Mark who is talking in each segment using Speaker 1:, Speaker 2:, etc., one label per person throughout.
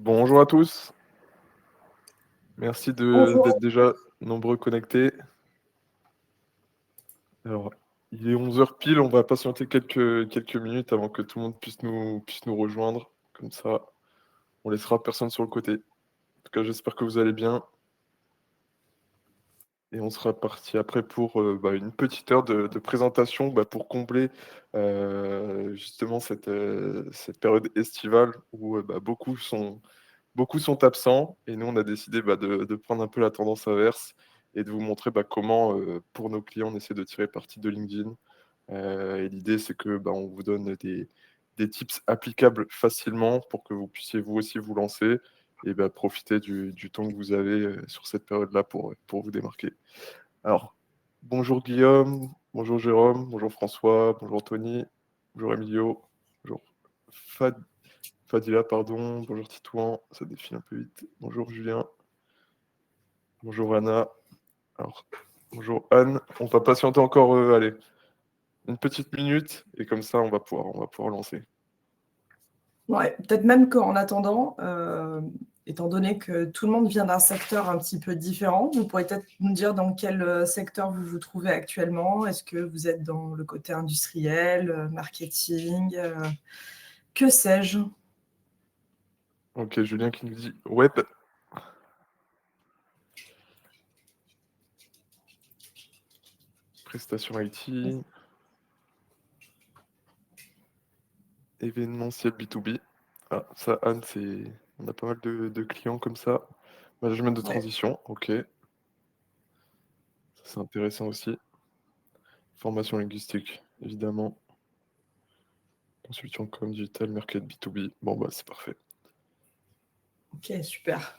Speaker 1: Bonjour à tous, merci
Speaker 2: Bonjour.
Speaker 1: d'être déjà nombreux connectés. Alors, il est 11 heures pile, on va patienter quelques minutes avant que tout le monde puisse nous rejoindre. Comme ça, on laissera personne sur le côté. En tout cas, j'espère que vous allez bien. Et on sera parti après pour une petite heure de présentation pour combler justement cette période estivale où beaucoup sont absents et nous, on a décidé de prendre un peu la tendance inverse et de vous montrer comment, pour nos clients, on essaie de tirer parti de LinkedIn. Et l'idée, c'est que on vous donne des tips applicables facilement pour que vous puissiez vous aussi vous lancer et profiter du temps que vous avez sur cette période-là pour vous démarquer. Alors, bonjour Guillaume, bonjour Jérôme, bonjour François, bonjour Tony, bonjour Emilio, bonjour Fadila, pardon. Bonjour Titouan, ça défile un peu vite. Bonjour Julien. Bonjour Anna. Alors, bonjour Anne. On va patienter encore, allez, une petite minute et comme ça, on va pouvoir lancer.
Speaker 2: Ouais, peut-être même qu'en attendant, étant donné que tout le monde vient d'un secteur un petit peu différent, vous pourrez peut-être nous dire dans quel secteur vous vous trouvez actuellement. Est-ce que vous êtes dans le côté industriel, marketing, que sais-je?
Speaker 1: Ok, Julien qui nous dit web. Prestation IT. Événementiel B2B. Ah, ça, Anne, on a pas mal de clients comme ça. Management de
Speaker 2: Ouais.
Speaker 1: transition, ok. Ça, c'est intéressant aussi. Formation linguistique, évidemment. Consultant com digital, market B2B. Bon, c'est parfait.
Speaker 2: Ok, super.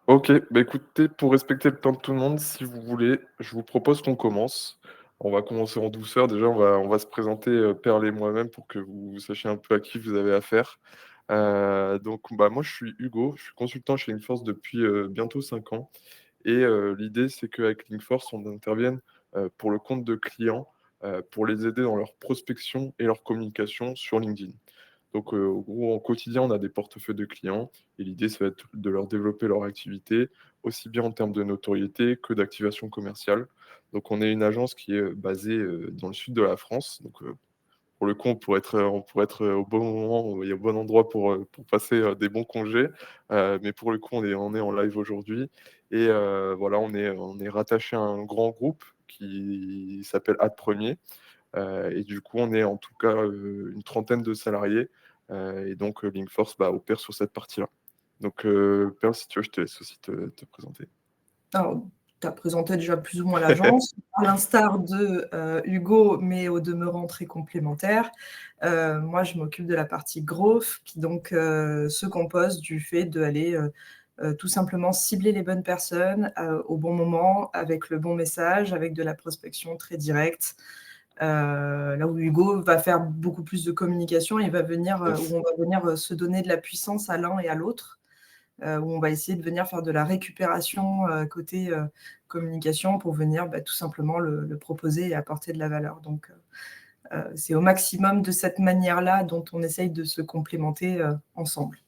Speaker 1: Ok, écoutez, pour respecter le temps de tout le monde, si vous voulez, je vous propose qu'on commence. On va commencer en douceur. Déjà, on va se présenter Perle et moi-même pour que vous sachiez un peu à qui vous avez affaire. Donc, moi, je suis Hugo, je suis consultant chez Linkforce depuis bientôt 5 ans. Et l'idée, c'est qu'avec Linkforce, on intervienne pour le compte de clients pour les aider dans leur prospection et leur communication sur LinkedIn. Donc, au gros, en quotidien, on a des portefeuilles de clients et l'idée, ça va être de leur développer leur activité, aussi bien en termes de notoriété que d'activation commerciale. Donc, on est une agence qui est basée dans le sud de la France. Donc, pour le coup, on pourrait être au bon moment et au bon endroit pour passer des bons congés. Mais pour le coup, on est en live aujourd'hui. Et voilà, on est rattaché à un grand groupe qui s'appelle Ad Premier. Et du coup, on est en tout cas une trentaine de salariés. Et donc, Linkforce opère sur cette partie-là. Donc, Perle, si tu veux, je te laisse aussi te présenter.
Speaker 2: Alors, tu as présenté déjà plus ou moins l'agence, à l'instar de Hugo, mais au demeurant très complémentaire. Moi, je m'occupe de la partie growth, qui donc se compose du fait d'aller tout simplement cibler les bonnes personnes au bon moment, avec le bon message, avec de la prospection très directe. Là où Hugo va faire beaucoup plus de communication, il va venir,
Speaker 1: Yes.
Speaker 2: où on va venir se donner de la puissance à l'un et à l'autre. Où on va essayer de venir faire de la récupération côté communication pour venir tout simplement le proposer et apporter de la valeur. Donc, c'est au maximum de cette manière-là dont on essaye de se complémenter ensemble.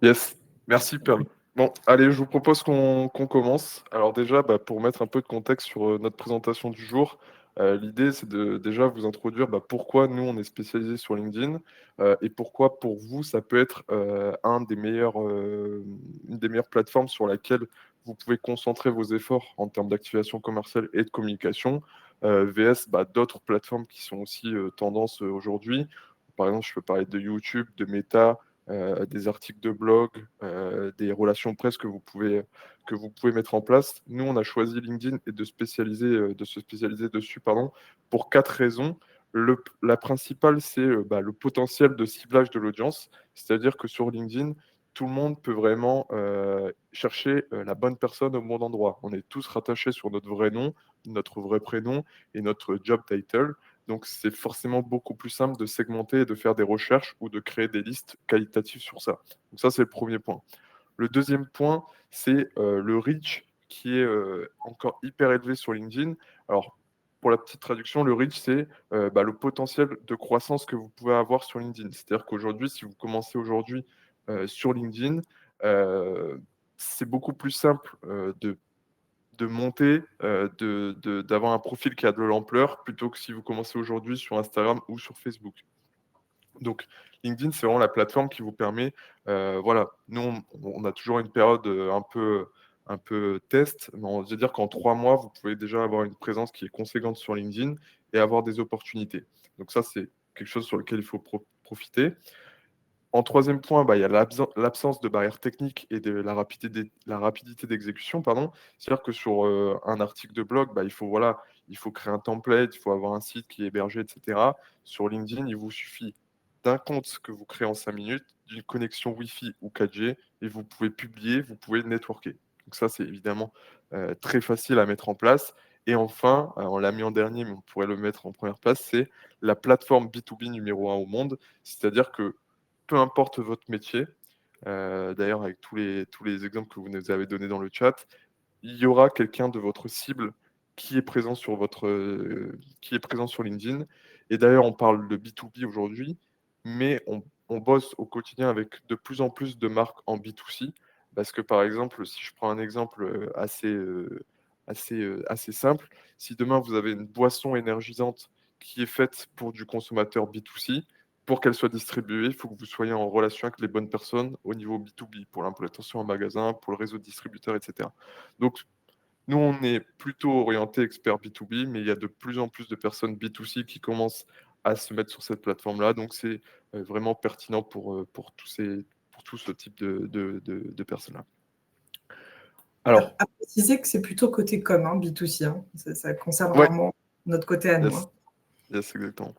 Speaker 1: Yes, merci Perle. Bon, allez, je vous propose qu'on commence. Alors déjà, pour mettre un peu de contexte sur notre présentation du jour, l'idée c'est de déjà vous introduire pourquoi nous on est spécialisé sur LinkedIn et pourquoi pour vous ça peut être une des meilleures plateformes sur laquelle vous pouvez concentrer vos efforts en termes d'activation commerciale et de communication, VS d'autres plateformes qui sont aussi tendance aujourd'hui. Par exemple, je peux parler de YouTube, de Meta, des articles de blog, des relations presse que vous pouvez mettre en place. Nous, on a choisi LinkedIn et de se spécialiser dessus, pardon, pour 4 raisons. La principale, c'est le potentiel de ciblage de l'audience, c'est-à-dire que sur LinkedIn, tout le monde peut vraiment chercher la bonne personne au bon endroit. On est tous rattachés sur notre vrai nom, notre vrai prénom et notre job title. Donc, c'est forcément beaucoup plus simple de segmenter et de faire des recherches ou de créer des listes qualitatives sur ça. Donc, ça, c'est le premier point. Le deuxième point, c'est le reach qui est encore hyper élevé sur LinkedIn. Alors, pour la petite traduction, le reach, c'est le potentiel de croissance que vous pouvez avoir sur LinkedIn. C'est-à-dire qu'aujourd'hui, si vous commencez aujourd'hui sur LinkedIn, c'est beaucoup plus simple de monter, d'avoir un profil qui a de l'ampleur plutôt que si vous commencez aujourd'hui sur Instagram ou sur Facebook. Donc, LinkedIn, c'est vraiment la plateforme qui vous permet, voilà, nous, on a toujours une période un peu test, mais on veut dire qu'en 3 mois, vous pouvez déjà avoir une présence qui est conséquente sur LinkedIn et avoir des opportunités. Donc ça, c'est quelque chose sur lequel il faut profiter. En troisième point, il y a l'absence de barrières techniques et de la rapidité d'exécution, pardon. C'est-à-dire que sur un article de blog, il faut créer un template, il faut avoir un site qui est hébergé, etc. Sur LinkedIn, il vous suffit d'un compte que vous créez en 5 minutes, d'une connexion Wi-Fi ou 4G, et vous pouvez publier, vous pouvez networker. Donc ça, c'est évidemment très facile à mettre en place. Et enfin, on l'a mis en dernier, mais on pourrait le mettre en première place, c'est la plateforme B2B numéro 1 au monde. C'est-à-dire que peu importe votre métier, d'ailleurs avec tous les exemples que vous nous avez donnés dans le chat, il y aura quelqu'un de votre cible qui est présent sur qui est présent sur LinkedIn. Et d'ailleurs, on parle de B2B aujourd'hui, mais on bosse au quotidien avec de plus en plus de marques en B2C. Parce que par exemple, si je prends un exemple assez simple, si demain vous avez une boisson énergisante qui est faite pour du consommateur B2C, pour qu'elle soit distribuée, il faut que vous soyez en relation avec les bonnes personnes au niveau B2B, pour l'implantation en magasin, pour le réseau de distributeurs, etc. Donc, nous, on est plutôt orienté expert B2B, mais il y a de plus en plus de personnes B2C qui commencent à se mettre sur cette plateforme-là. Donc, c'est vraiment pertinent pour tout ce type de personnes-là. Alors,
Speaker 2: À préciser que c'est plutôt côté com, hein, B2C. Hein. Ça concerne
Speaker 1: ouais,
Speaker 2: vraiment notre côté à nous.
Speaker 1: yes, yes, exactement.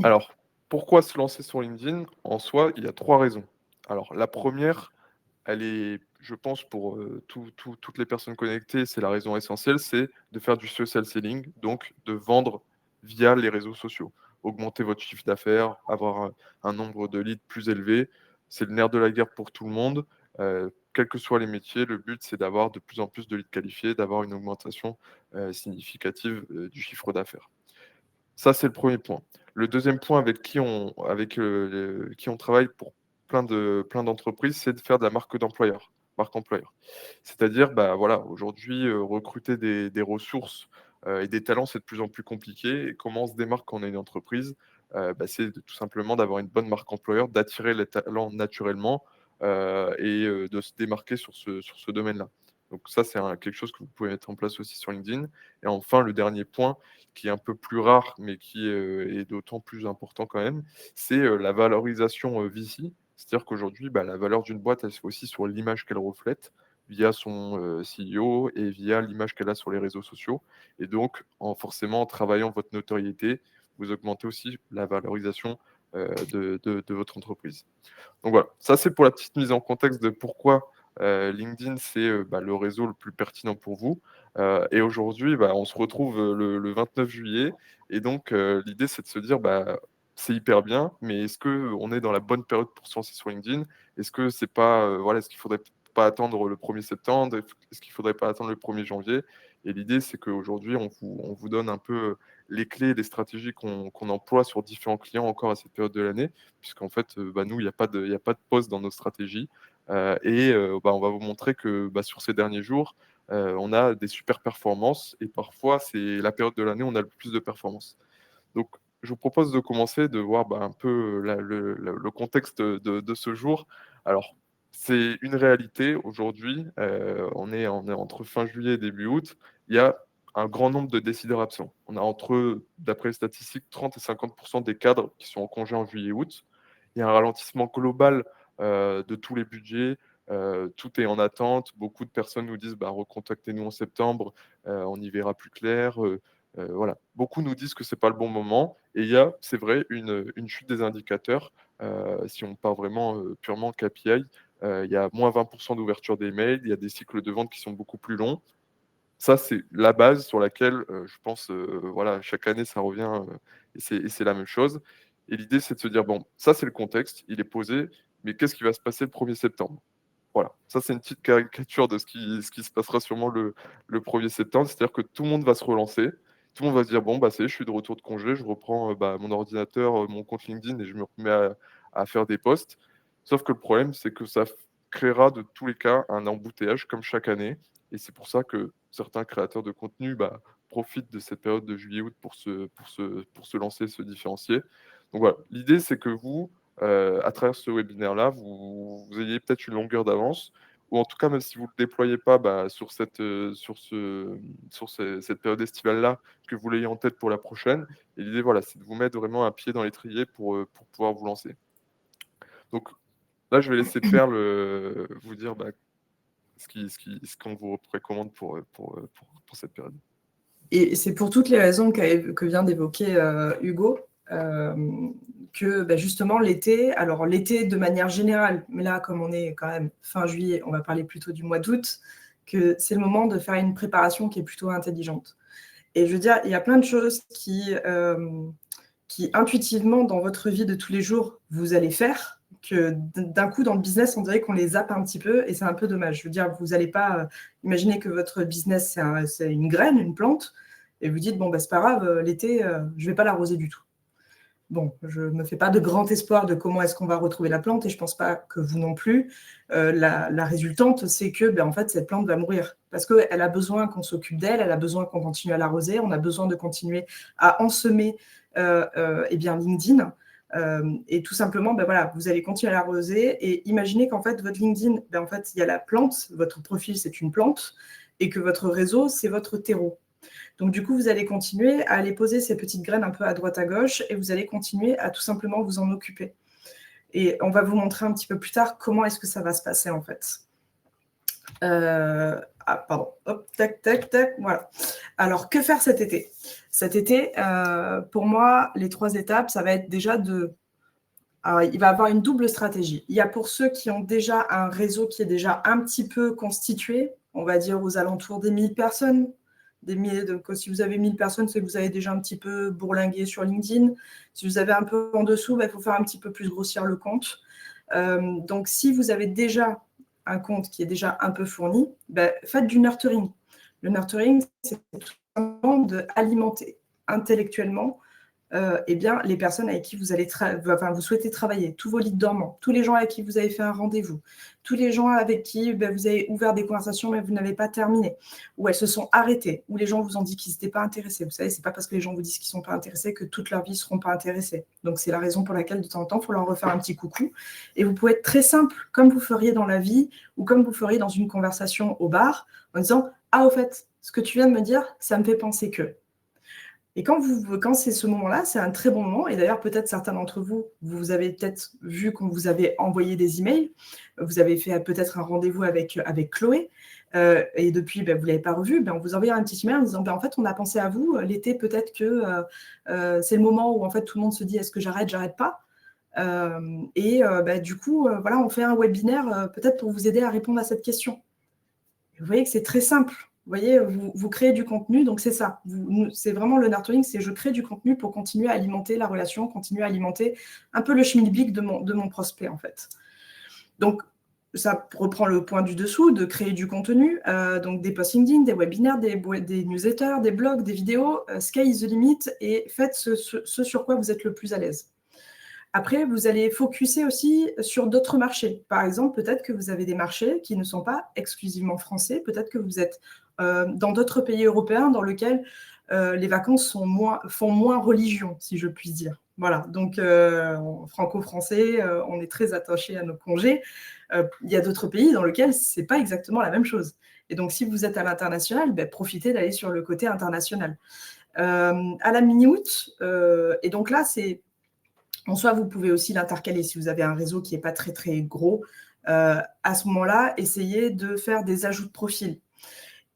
Speaker 1: Alors, pourquoi se lancer sur LinkedIn? En soi, il y a 3 raisons. Alors, la première, elle est, je pense, pour toutes les personnes connectées, c'est la raison essentielle, c'est de faire du social selling, donc de vendre via les réseaux sociaux. Augmenter votre chiffre d'affaires, avoir un nombre de leads plus élevé. C'est le nerf de la guerre pour tout le monde. Quels que soient les métiers, le but, c'est d'avoir de plus en plus de leads qualifiés, d'avoir une augmentation significative du chiffre d'affaires. Ça, c'est le premier point. Le deuxième point qui on travaille pour plein d'entreprises, c'est de faire de la marque d'employeur, marque employeur. C'est-à-dire, voilà, aujourd'hui, recruter des ressources et des talents, c'est de plus en plus compliqué. Et comment on se démarque quand on est une entreprise? C'est tout simplement d'avoir une bonne marque employeur, d'attirer les talents naturellement et de se démarquer sur ce domaine-là. Donc ça, c'est quelque chose que vous pouvez mettre en place aussi sur LinkedIn. Et enfin, le dernier point, qui est un peu plus rare, mais qui est d'autant plus important quand même, c'est la valorisation VC. C'est-à-dire qu'aujourd'hui, la valeur d'une boîte, elle se fait aussi sur l'image qu'elle reflète via son CEO et via l'image qu'elle a sur les réseaux sociaux. Et donc, forcément, en travaillant votre notoriété, vous augmentez aussi la valorisation de votre entreprise. Donc voilà, ça c'est pour la petite mise en contexte de pourquoi LinkedIn, c'est le réseau le plus pertinent pour vous. Et aujourd'hui, on se retrouve le 29 juillet. Et donc, l'idée, c'est de se dire, c'est hyper bien, mais est-ce qu'on est dans la bonne période pour se lancer sur LinkedIn? Est-ce que c'est pas, voilà, est-ce qu'il faudrait pas attendre le 1er septembre? Est-ce qu'il faudrait pas attendre le 1er janvier? Et l'idée, c'est qu'aujourd'hui, on vous donne un peu les clés, les stratégies qu'on emploie sur différents clients encore à cette période de l'année, puisqu'en fait, nous, il n'y a pas de pause dans nos stratégies. On va vous montrer que sur ces derniers jours, on a des super performances et parfois, c'est la période de l'année où on a le plus de performances. Donc, je vous propose de commencer, de voir un peu le contexte de ce jour. Alors, c'est une réalité aujourd'hui. On est entre fin juillet et début août. Il y a un grand nombre de décideurs absents. On a d'après les statistiques, 30 et 50% des cadres qui sont en congé en juillet-août. Il y a un ralentissement global de tous les budgets. Tout est en attente. Beaucoup de personnes nous disent recontactez-nous en septembre, on y verra plus clair. Voilà. Beaucoup nous disent que c'est pas le bon moment. Et il y a, c'est vrai, une chute des indicateurs. Si on part vraiment purement KPI, il y a moins 20% d'ouverture des mails, il y a des cycles de vente qui sont beaucoup plus longs. Ça, c'est la base sur laquelle je pense, voilà, chaque année, ça revient et c'est la même chose. Et l'idée, c'est de se dire, bon, ça, c'est le contexte, il est posé, mais qu'est-ce qui va se passer le 1er septembre? Voilà, ça, c'est une petite caricature de ce qui se passera sûrement le 1er septembre. C'est-à-dire que tout le monde va se relancer. tout le monde va se dire: «Bon, bah, ça y est, je suis de retour de congé, je reprends, mon ordinateur, mon compte LinkedIn et je me remets à faire des posts». Sauf que le problème, c'est que ça créera de tous les cas un embouteillage comme chaque année et c'est pour ça que certains créateurs de contenu, profitent de cette période de juillet-août pour se lancer, se différencier. Donc voilà, l'idée, c'est que vous, à travers ce webinaire-là, vous ayez peut-être une longueur d'avance ou en tout cas, même si vous ne le déployez pas, sur cette période estivale-là, que vous l'ayez en tête pour la prochaine. Et l'idée, voilà, c'est de vous mettre vraiment un pied dans l'étrier pour pouvoir vous lancer. Donc là, je vais laisser Perle vous dire ce qu'on vous précommande pour cette période.
Speaker 2: Et c'est pour toutes les raisons que vient d'évoquer Hugo, que justement l'été, alors l'été de manière générale, mais là comme on est quand même fin juillet, on va parler plutôt du mois d'août, que c'est le moment de faire une préparation qui est plutôt intelligente. Et je veux dire, il y a plein de choses qui intuitivement dans votre vie de tous les jours, vous allez faire, que d'un coup dans le business, on dirait qu'on les zappe un petit peu et c'est un peu dommage. Je veux dire, vous n'allez pas imaginer que votre business, c'est une graine, une plante, et vous dites, bon, c'est pas grave, l'été, je ne vais pas l'arroser du tout. Bon, je ne me fais pas de grand espoir de comment est-ce qu'on va retrouver la plante et je ne pense pas que vous non plus. La résultante, c'est que en fait, cette plante va mourir parce qu'elle a besoin qu'on s'occupe d'elle, elle a besoin qu'on continue à l'arroser, on a besoin de continuer à ensemer LinkedIn. Et tout simplement, voilà, vous allez continuer à l'arroser et imaginez qu'en fait, votre LinkedIn, en fait, il y a la plante, votre profil, c'est une plante et que votre réseau, c'est votre terreau. Donc, du coup, vous allez continuer à aller poser ces petites graines un peu à droite à gauche et vous allez continuer à tout simplement vous en occuper. Et on va vous montrer un petit peu plus tard comment est-ce que ça va se passer, en fait. Pardon. Hop, tac, tac, tac. Voilà. Alors, que faire cet été ? Cet été, pour moi, les 3 étapes, ça va être déjà Alors, il va y avoir une double stratégie. Il y a pour ceux qui ont déjà un réseau qui est déjà un petit peu constitué, on va dire aux alentours des 1000 personnes. Si vous avez 1000 personnes, c'est que vous avez déjà un petit peu bourlingué sur LinkedIn. Si vous avez un peu en dessous, il faut faire un petit peu plus grossir le compte. Donc, si vous avez déjà un compte qui est déjà un peu fourni, faites du nurturing. Le nurturing, c'est tout simplement d'alimenter intellectuellement les personnes avec qui vous souhaitez travailler, tous vos leads dormants, tous les gens avec qui vous avez fait un rendez-vous, tous les gens avec qui vous avez ouvert des conversations mais vous n'avez pas terminé, où elles se sont arrêtées, où les gens vous ont dit qu'ils n'étaient pas intéressés. Vous savez, ce n'est pas parce que les gens vous disent qu'ils ne sont pas intéressés que toute leur vie ne seront pas intéressés. Donc, c'est la raison pour laquelle, de temps en temps, il faut leur refaire un petit coucou. Et vous pouvez être très simple, comme vous feriez dans la vie ou comme vous feriez dans une conversation au bar, en disant « Ah, au fait, ce que tu viens de me dire, ça me fait penser que… » Et quand c'est ce moment-là, c'est un très bon moment. Et d'ailleurs, peut-être certains d'entre vous, vous avez peut-être vu qu'on vous avait envoyé des emails. Vous avez fait peut-être un rendez-vous avec Chloé. Et depuis, vous ne l'avez pas revu. On vous envoie un petit email en disant, en fait, on a pensé à vous. L'été, peut-être que c'est le moment où en fait, tout le monde se dit, est-ce que j'arrête pas du coup, voilà, on fait un webinaire peut-être pour vous aider à répondre à cette question. Et vous voyez que c'est très simple. Vous voyez, vous créez du contenu, donc c'est ça. C'est vraiment le nurturing, c'est je crée du contenu pour continuer à alimenter la relation, continuer à alimenter un peu le schmilblick de mon prospect, en fait. Donc, ça reprend le point du dessous, de créer du contenu, donc des posts LinkedIn, des webinaires, des newsletters, des blogs, des vidéos, sky is the limit, et faites ce sur quoi vous êtes le plus à l'aise. Après, vous allez focuser aussi sur d'autres marchés. Par exemple, peut-être que vous avez des marchés qui ne sont pas exclusivement français. Peut-être que vous êtes dans d'autres pays européens dans lesquels les vacances font moins religion, si je puis dire. Voilà, donc franco-français, on est très attaché à nos congés. Il y a d'autres pays dans lesquels ce n'est pas exactement la même chose. Et donc, si vous êtes à l'international, profitez d'aller sur le côté international. À la mini-août, et donc là, c'est… En soi, vous pouvez aussi l'intercaler si vous avez un réseau qui n'est pas très, très gros. À ce moment-là, essayez de faire des ajouts de profil.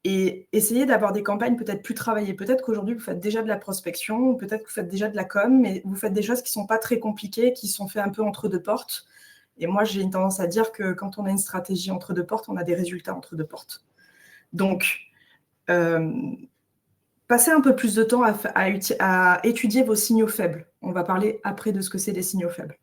Speaker 2: Et essayez d'avoir des campagnes peut-être plus travaillées. Peut-être qu'aujourd'hui, vous faites déjà de la prospection, peut-être que vous faites déjà de la com, mais vous faites des choses qui ne sont pas très compliquées, qui sont faites un peu entre deux portes. Et moi, j'ai une tendance à dire que quand on a une stratégie entre deux portes, on a des résultats entre deux portes. Donc, passez un peu plus de temps à étudier vos signaux faibles. On va parler après de ce que c'est les signaux faibles.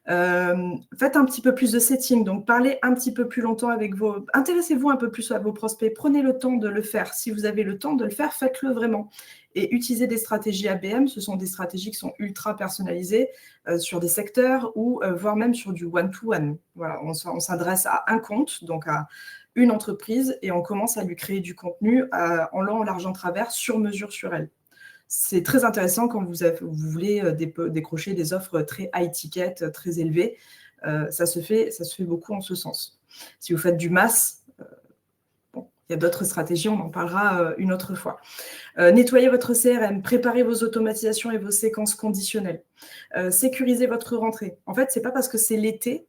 Speaker 2: Faites un petit peu plus de setting, donc parlez un petit peu plus longtemps avec intéressez-vous un peu plus à vos prospects, prenez le temps de le faire. Si vous avez le temps de le faire, faites-le vraiment. Et utiliser des stratégies ABM, ce sont des stratégies qui sont ultra personnalisées sur des secteurs ou voire même sur du one-to-one. Voilà, on s'adresse à un compte, donc à une entreprise, et on commence à lui créer du contenu en long, en large, en travers, sur mesure sur elle. C'est très intéressant quand vous voulez décrocher des offres très high ticket, très élevées. Ça se fait beaucoup en ce sens. Si vous faites du mass, il y a d'autres stratégies, on en parlera une autre fois. Nettoyez votre CRM, préparez vos automatisations et vos séquences conditionnelles. Sécurisez votre rentrée. En fait, ce n'est pas parce que c'est l'été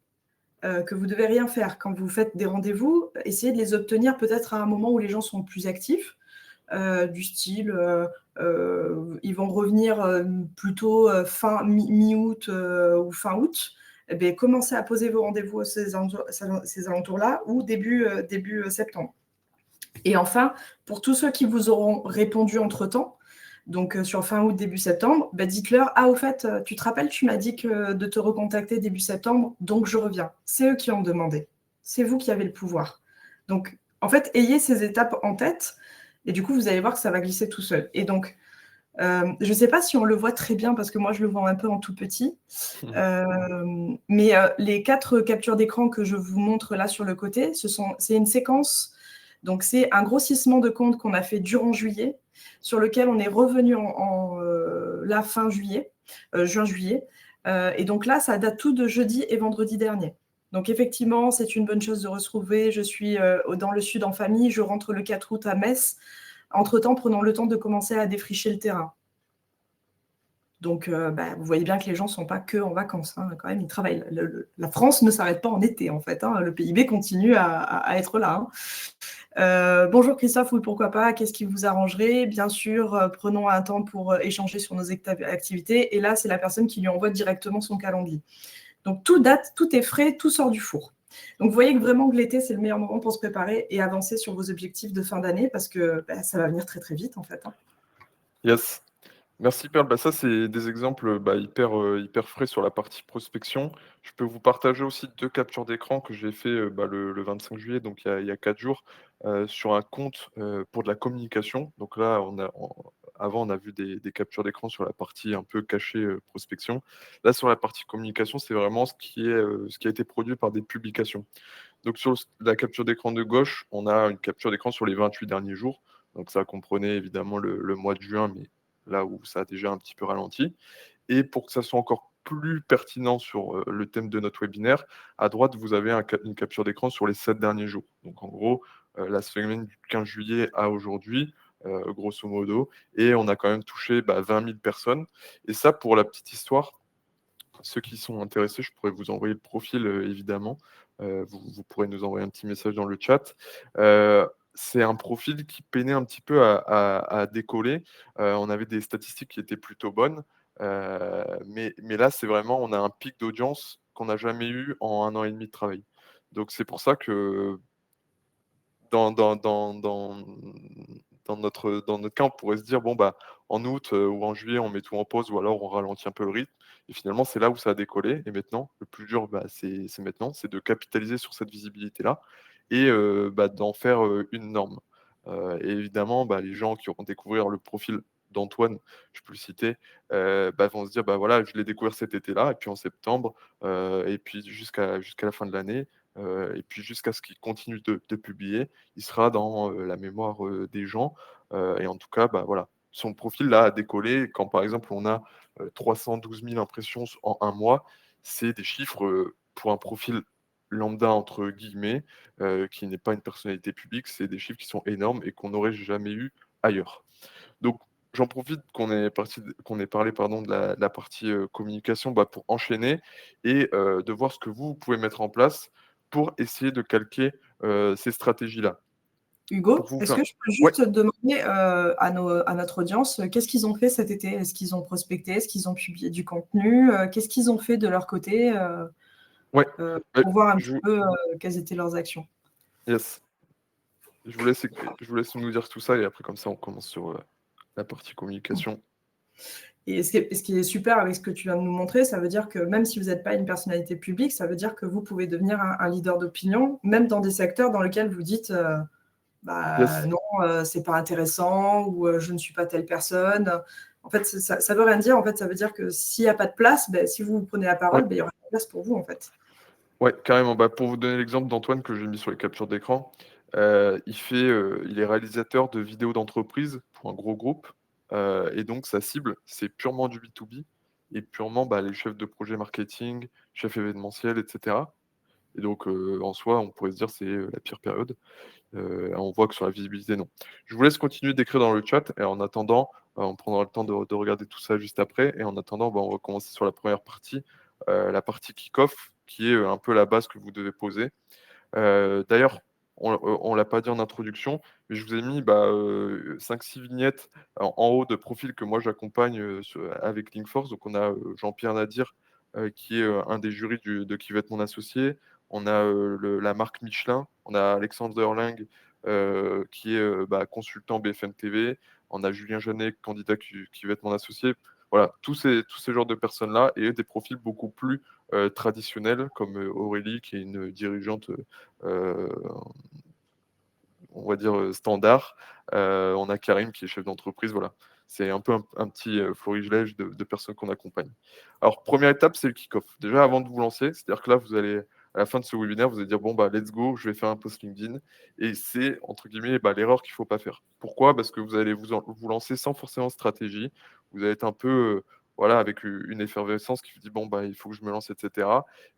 Speaker 2: que vous ne devez rien faire. Quand vous faites des rendez-vous, essayez de les obtenir peut-être à un moment où les gens sont plus actifs, du style, ils vont revenir plutôt mi-août ou fin août. Eh bien, commencez à poser vos rendez-vous à ces alentours-là ou début septembre. Et enfin, pour tous ceux qui vous auront répondu entre-temps, donc sur fin août, début septembre, dites-leur, au fait, tu te rappelles, tu m'as dit de te recontacter début septembre, donc je reviens. C'est eux qui ont demandé. C'est vous qui avez le pouvoir. Donc, en fait, ayez ces étapes en tête, et du coup, vous allez voir que ça va glisser tout seul. Et donc, je ne sais pas si on le voit très bien, parce que moi, je le vois un peu en tout petit, mais les 4 captures d'écran que je vous montre là sur le côté, c'est une séquence. Donc, c'est un grossissement de compte qu'on a fait durant juillet, sur lequel on est revenu la fin juillet, juin-juillet. Et donc là, ça date tout de jeudi et vendredi dernier. Donc, effectivement, c'est une bonne chose de retrouver. Je suis dans le sud en famille. Je rentre le 4 août à Metz. Entre-temps, prenons le temps de commencer à défricher le terrain. Donc, vous voyez bien que les gens ne sont pas que en vacances. Quand même, ils travaillent. La France ne s'arrête pas en été, en fait. Le PIB continue à être là. Bonjour Christophe, oui, pourquoi pas, qu'est-ce qui vous arrangerait? Bien sûr, prenons un temps pour échanger sur nos activités. Et là, c'est la personne qui lui envoie directement son calendrier. Donc, tout date, tout est frais, tout sort du four. Donc, vous voyez que vraiment que l'été, c'est le meilleur moment pour se préparer et avancer sur vos objectifs de fin d'année parce que ça va venir très, très vite, en fait.
Speaker 1: Yes. Merci Perle. Ça, c'est des exemples hyper frais sur la partie prospection. Je peux vous partager aussi 2 captures d'écran que j'ai fait le 25 juillet, donc il y a 4 jours, sur un compte pour de la communication. Donc là, avant, on a vu des captures d'écran sur la partie un peu cachée prospection. Là, sur la partie communication, c'est vraiment ce qui a été produit par des publications. Donc sur la capture d'écran de gauche, on a une capture d'écran sur les 28 derniers jours. Donc ça comprenait évidemment le mois de juin, mais là où ça a déjà un petit peu ralenti. Et pour que ça soit encore plus pertinent sur le thème de notre webinaire, à droite, vous avez une capture d'écran sur les 7 derniers jours. Donc en gros, la semaine du 15 juillet à aujourd'hui, grosso modo, et on a quand même touché 20 000 personnes. Et ça, pour la petite histoire, ceux qui sont intéressés, je pourrais vous envoyer le profil, évidemment. Vous pourrez nous envoyer un petit message dans le chat. C'est un profil qui peinait un petit peu à décoller. On avait des statistiques qui étaient plutôt bonnes. Mais là, c'est vraiment, on a un pic d'audience qu'on n'a jamais eu en 1 an et demi de travail. Donc c'est pour ça que dans notre cas, on pourrait se dire, bon, en août ou en juillet, on met tout en pause ou alors on ralentit un peu le rythme. Et finalement, c'est là où ça a décollé. Et maintenant, le plus dur, c'est maintenant, c'est de capitaliser sur cette visibilité-là et d'en faire une norme. Et évidemment, les gens qui vont découvrir le profil d'Antoine, je peux le citer, vont se dire, voilà, je l'ai découvert cet été-là, et puis en septembre, et puis jusqu'à la fin de l'année, et puis jusqu'à ce qu'il continue de publier, il sera dans la mémoire des gens. Et en tout cas, voilà, son profil là a décollé. Quand par exemple on a 312 000 impressions en un mois, c'est des chiffres pour un profil lambda entre guillemets, qui n'est pas une personnalité publique, c'est des chiffres qui sont énormes et qu'on n'aurait jamais eu ailleurs. Donc j'en profite qu'on ait parlé de la partie communication pour enchaîner et de voir ce que vous pouvez mettre en place pour essayer de calquer ces stratégies-là.
Speaker 2: Hugo, est-ce que je peux
Speaker 1: Ouais.
Speaker 2: juste demander à notre audience, qu'est-ce qu'ils ont fait cet été? Est-ce qu'ils ont prospecté? Est-ce qu'ils ont publié du contenu? Qu'est-ce qu'ils ont fait de leur côté pour voir un petit peu quelles étaient leurs actions?
Speaker 1: Yes. Je vous laisse nous dire tout ça et après, comme ça, on commence sur la partie communication.
Speaker 2: Et ce qui est super avec ce que tu viens de nous montrer, ça veut dire que même si vous n'êtes pas une personnalité publique, ça veut dire que vous pouvez devenir un leader d'opinion, même dans des secteurs dans lesquels vous dites Bah
Speaker 1: Yes.
Speaker 2: non, c'est pas intéressant ou je ne suis pas telle personne. En fait, ça veut rien dire. En fait, ça veut dire que s'il y a pas de place, si vous prenez la
Speaker 1: Ouais.
Speaker 2: parole, il y aura pas de place pour vous, en fait.
Speaker 1: Ouais, carrément. Bah, pour vous donner l'exemple d'Antoine que j'ai mis sur les captures d'écran, il est réalisateur de vidéos d'entreprise pour un gros groupe, et donc sa cible, c'est purement du B2B et purement, les chefs de projet marketing, chefs événementiels et cetera, et donc en soi, on pourrait se dire c'est, la pire période. On voit que sur la visibilité, non. Je vous laisse continuer d'écrire dans le chat et en attendant, on prendra le temps de regarder tout ça juste après et en attendant, on va commencer sur la première partie, la partie kick-off qui est, un peu la base que vous devez poser. D'ailleurs, on l'a pas dit en introduction, mais je vous ai mis 5-6 vignettes en haut de profils que moi j'accompagne avec Linkforce. Donc on a Jean-Pierre Nadir, qui est un des jurys de Qui veut être mon associé. On a la marque Michelin. On a Alexandre Erling, qui est consultant BFM TV. On a Julien Janet, candidat qui veut être mon associé. Voilà, tous ces genres de personnes-là et des profils beaucoup plus traditionnels comme Aurélie, qui est une dirigeante euh, on va dire, standard. On a Karim qui est chef d'entreprise, voilà. C'est un peu un petit florilège de personnes qu'on accompagne. Alors, première étape, c'est le kick-off. Déjà, avant de vous lancer, c'est-à-dire que là, vous allez, à la fin de ce webinaire, vous allez dire, bon, let's go, je vais faire un post LinkedIn. Et c'est, entre guillemets, l'erreur qu'il ne faut pas faire. Pourquoi? Parce que vous allez vous lancer sans forcément stratégie. Vous allez être un peu, voilà, avec une effervescence qui vous dit, bon, il faut que je me lance, etc.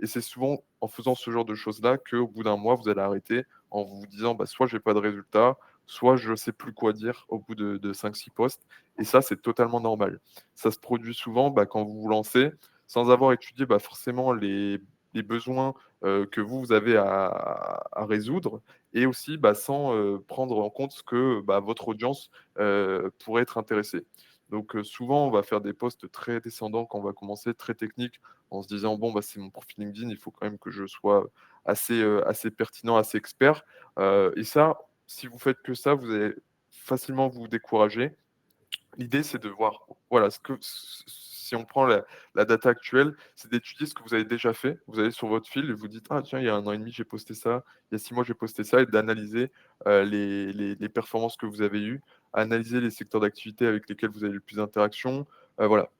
Speaker 1: Et c'est souvent en faisant ce genre de choses-là qu'au bout d'un mois, vous allez arrêter en vous disant soit j'ai pas de résultat, soit je sais plus quoi dire au bout de 5-6 posts. Et ça, c'est totalement normal. Ça se produit souvent quand vous vous lancez sans avoir étudié forcément les besoins que vous avez à résoudre et aussi sans prendre en compte ce que votre audience pourrait être intéressée. Donc souvent, on va faire des posts très descendants quand on va commencer, très techniques, en se disant, bon, c'est mon profil LinkedIn, il faut quand même que je sois assez pertinent, assez expert. Et ça, si vous faites que ça, vous allez facilement vous décourager. L'idée, c'est de voir, voilà, si on prend la data actuelle, c'est d'étudier ce que vous avez déjà fait. Vous allez sur votre fil et vous dites, ah tiens, il y a 1 an et demi, j'ai posté ça, il y a 6 mois, j'ai posté ça, et d'analyser les performances que vous avez eues, analyser les secteurs d'activité avec lesquels vous avez eu le plus d'interaction, voilà.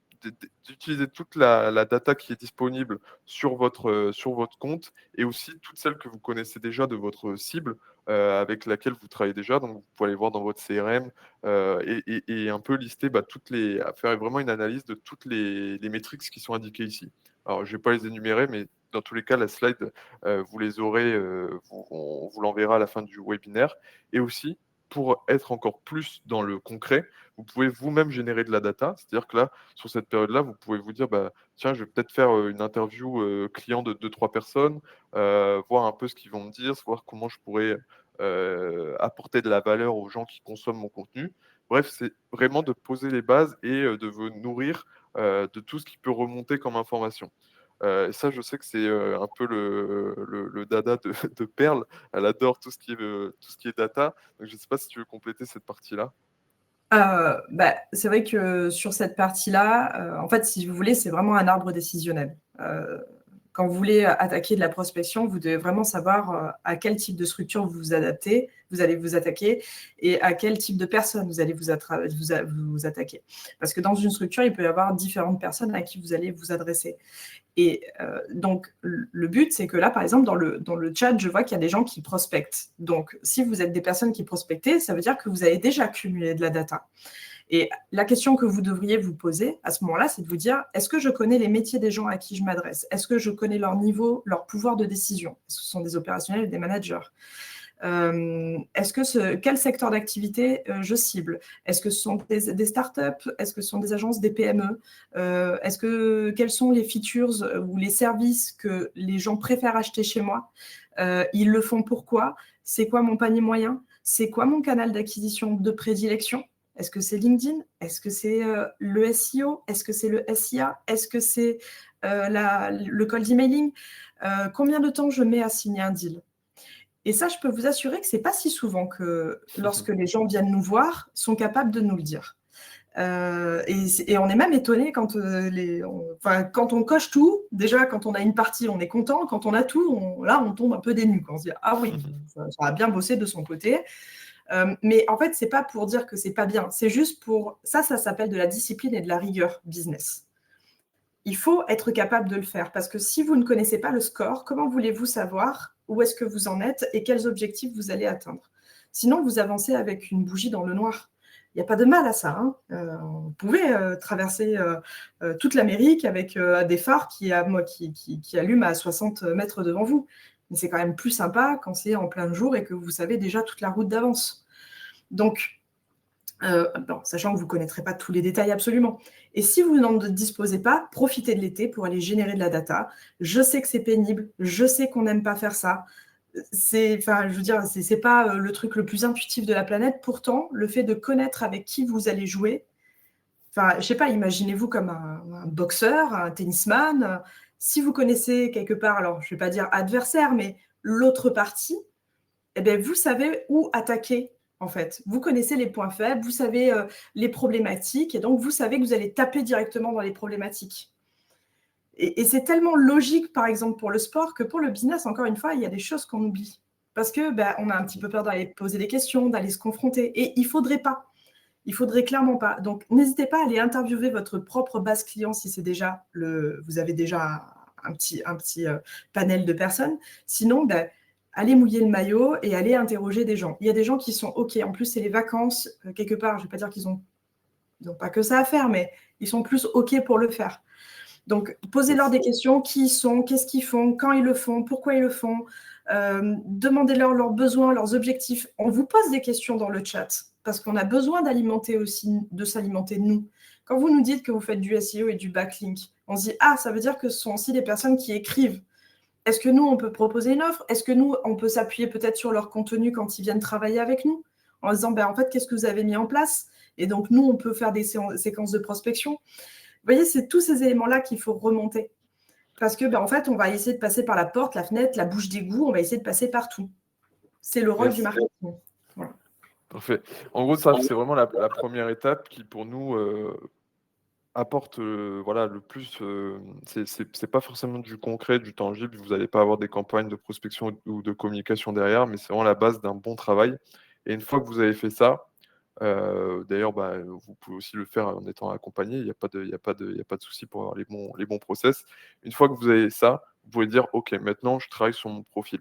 Speaker 1: D'utiliser toute la data qui est disponible sur votre compte et aussi toutes celles que vous connaissez déjà de votre cible avec laquelle vous travaillez déjà. Donc, vous pouvez aller voir dans votre CRM, et un peu lister faire vraiment une analyse de toutes les métriques qui sont indiquées ici. Alors, je ne vais pas les énumérer, mais dans tous les cas, la slide, vous les aurez, on vous l'enverra à la fin du webinaire. Et aussi, pour être encore plus dans le concret, vous pouvez vous-même générer de la data. C'est-à-dire que là, sur cette période-là, vous pouvez vous dire, tiens, je vais peut-être faire une interview client de 2-3 personnes, voir un peu ce qu'ils vont me dire, voir comment je pourrais apporter de la valeur aux gens qui consomment mon contenu. Bref, c'est vraiment de poser les bases et de vous nourrir de tout ce qui peut remonter comme information. Et ça, je sais que c'est un peu le dada de Perle. Elle adore tout ce qui est data. Donc, je ne sais pas si tu veux compléter cette partie-là.
Speaker 2: C'est vrai que sur cette partie-là, en fait, si vous voulez, c'est vraiment un arbre décisionnel. Quand vous voulez attaquer de la prospection, vous devez vraiment savoir à quel type de structure vous allez vous attaquer et à quel type de personnes vous allez vous attaquer. Parce que dans une structure, il peut y avoir différentes personnes à qui vous allez vous adresser. Et donc, le but, c'est que là, par exemple, dans le chat, je vois qu'il y a des gens qui prospectent. Donc, si vous êtes des personnes qui prospectez, ça veut dire que vous avez déjà cumulé de la data. Et la question que vous devriez vous poser à ce moment-là, c'est de vous dire, est-ce que je connais les métiers des gens à qui je m'adresse? Est-ce que je connais leur niveau, leur pouvoir de décision? Est-ce que ce sont des opérationnels ou des managers? Quel secteur d'activité je cible? Est-ce que ce sont des startups? Est-ce que ce sont des agences, des PME? Quels sont les features ou les services que les gens préfèrent acheter chez moi? Ils le font pourquoi? C'est quoi mon panier moyen? C'est quoi mon canal d'acquisition de prédilection? Est-ce que c'est LinkedIn? Est-ce que c'est le SEO? Est-ce que c'est le SIA? Est-ce que c'est le cold emailing? Combien de temps je mets à signer un deal? Et ça, je peux vous assurer que ce n'est pas si souvent que lorsque les gens viennent nous voir, sont capables de nous le dire. Et on est même étonné quand on coche tout. Déjà, quand on a une partie, on est content. Quand on a tout, on tombe un peu des nues. On se dit, ah oui, ça a bien bossé de son côté. Mais en fait, c'est pas pour dire que c'est pas bien. C'est juste pour... Ça s'appelle de la discipline et de la rigueur business. Il faut être capable de le faire parce que si vous ne connaissez pas le score, comment voulez-vous savoir où est-ce que vous en êtes et quels objectifs vous allez atteindre? Sinon, vous avancez avec une bougie dans le noir. Il n'y a pas de mal à ça. Hein. Vous pouvez traverser toute l'Amérique avec des phares qui allument à 60 mètres devant vous. Mais c'est quand même plus sympa quand c'est en plein jour et que vous savez déjà toute la route d'avance. Donc, bon, sachant que vous ne connaîtrez pas tous les détails absolument. Et si vous n'en disposez pas, profitez de l'été pour aller générer de la data. Je sais que c'est pénible, je sais qu'on n'aime pas faire ça. Enfin, je veux dire, c'est pas le truc le plus intuitif de la planète. Pourtant, le fait de connaître avec qui vous allez jouer, enfin, je sais pas, imaginez-vous comme un boxeur, un tennisman. Si vous connaissez quelque part, alors je vais pas dire adversaire, mais l'autre partie, eh bien, vous savez où attaquer, en fait. Vous connaissez les points faibles, vous savez les problématiques, et donc vous savez que vous allez taper directement dans les problématiques. Et c'est tellement logique, par exemple, pour le sport, que pour le business, encore une fois, il y a des choses qu'on oublie. Parce que on a un petit peu peur d'aller poser des questions, d'aller se confronter. Et il ne faudrait pas. Il ne faudrait clairement pas. Donc, n'hésitez pas à aller interviewer votre propre base client si c'est déjà vous avez déjà un petit panel de personnes. Sinon, allez mouiller le maillot et allez interroger des gens. Il y a des gens qui sont OK. En plus, c'est les vacances. Quelque part, je ne vais pas dire qu'ils n'ont pas que ça à faire, mais ils sont plus OK pour le faire. Donc, posez-leur des questions. Qui ils sont? Qu'est-ce qu'ils font? Quand ils le font? Pourquoi ils le font? Demandez-leur leurs besoins, leurs objectifs. On vous pose des questions dans le chat parce qu'on a besoin d'alimenter aussi, de s'alimenter nous. Quand vous nous dites que vous faites du SEO et du backlink, on se dit « Ah, ça veut dire que ce sont aussi des personnes qui écrivent. Est-ce que nous, on peut proposer une offre? Est-ce que nous, on peut s'appuyer peut-être sur leur contenu quand ils viennent travailler avec nous? En disant en fait, qu'est-ce que vous avez mis en place? Et donc, nous, on peut faire des séquences de prospection. » Vous voyez, c'est tous ces éléments-là qu'il faut remonter. Parce que, en fait, on va essayer de passer par la porte, la fenêtre, la bouche d'égout, on va essayer de passer partout. C'est le rôle du marketing. Voilà.
Speaker 1: Parfait. En gros, ça, c'est vraiment la première étape qui, pour nous, apporte voilà, le plus. C'est pas forcément du concret, du tangible. Vous n'allez pas avoir des campagnes de prospection ou de communication derrière, mais c'est vraiment la base d'un bon travail. Et une fois que vous avez fait ça, d'ailleurs, vous pouvez aussi le faire en étant accompagné. Il n'y a pas de souci pour avoir les bons process. Une fois que vous avez ça, vous pouvez dire, OK, maintenant, je travaille sur mon profil.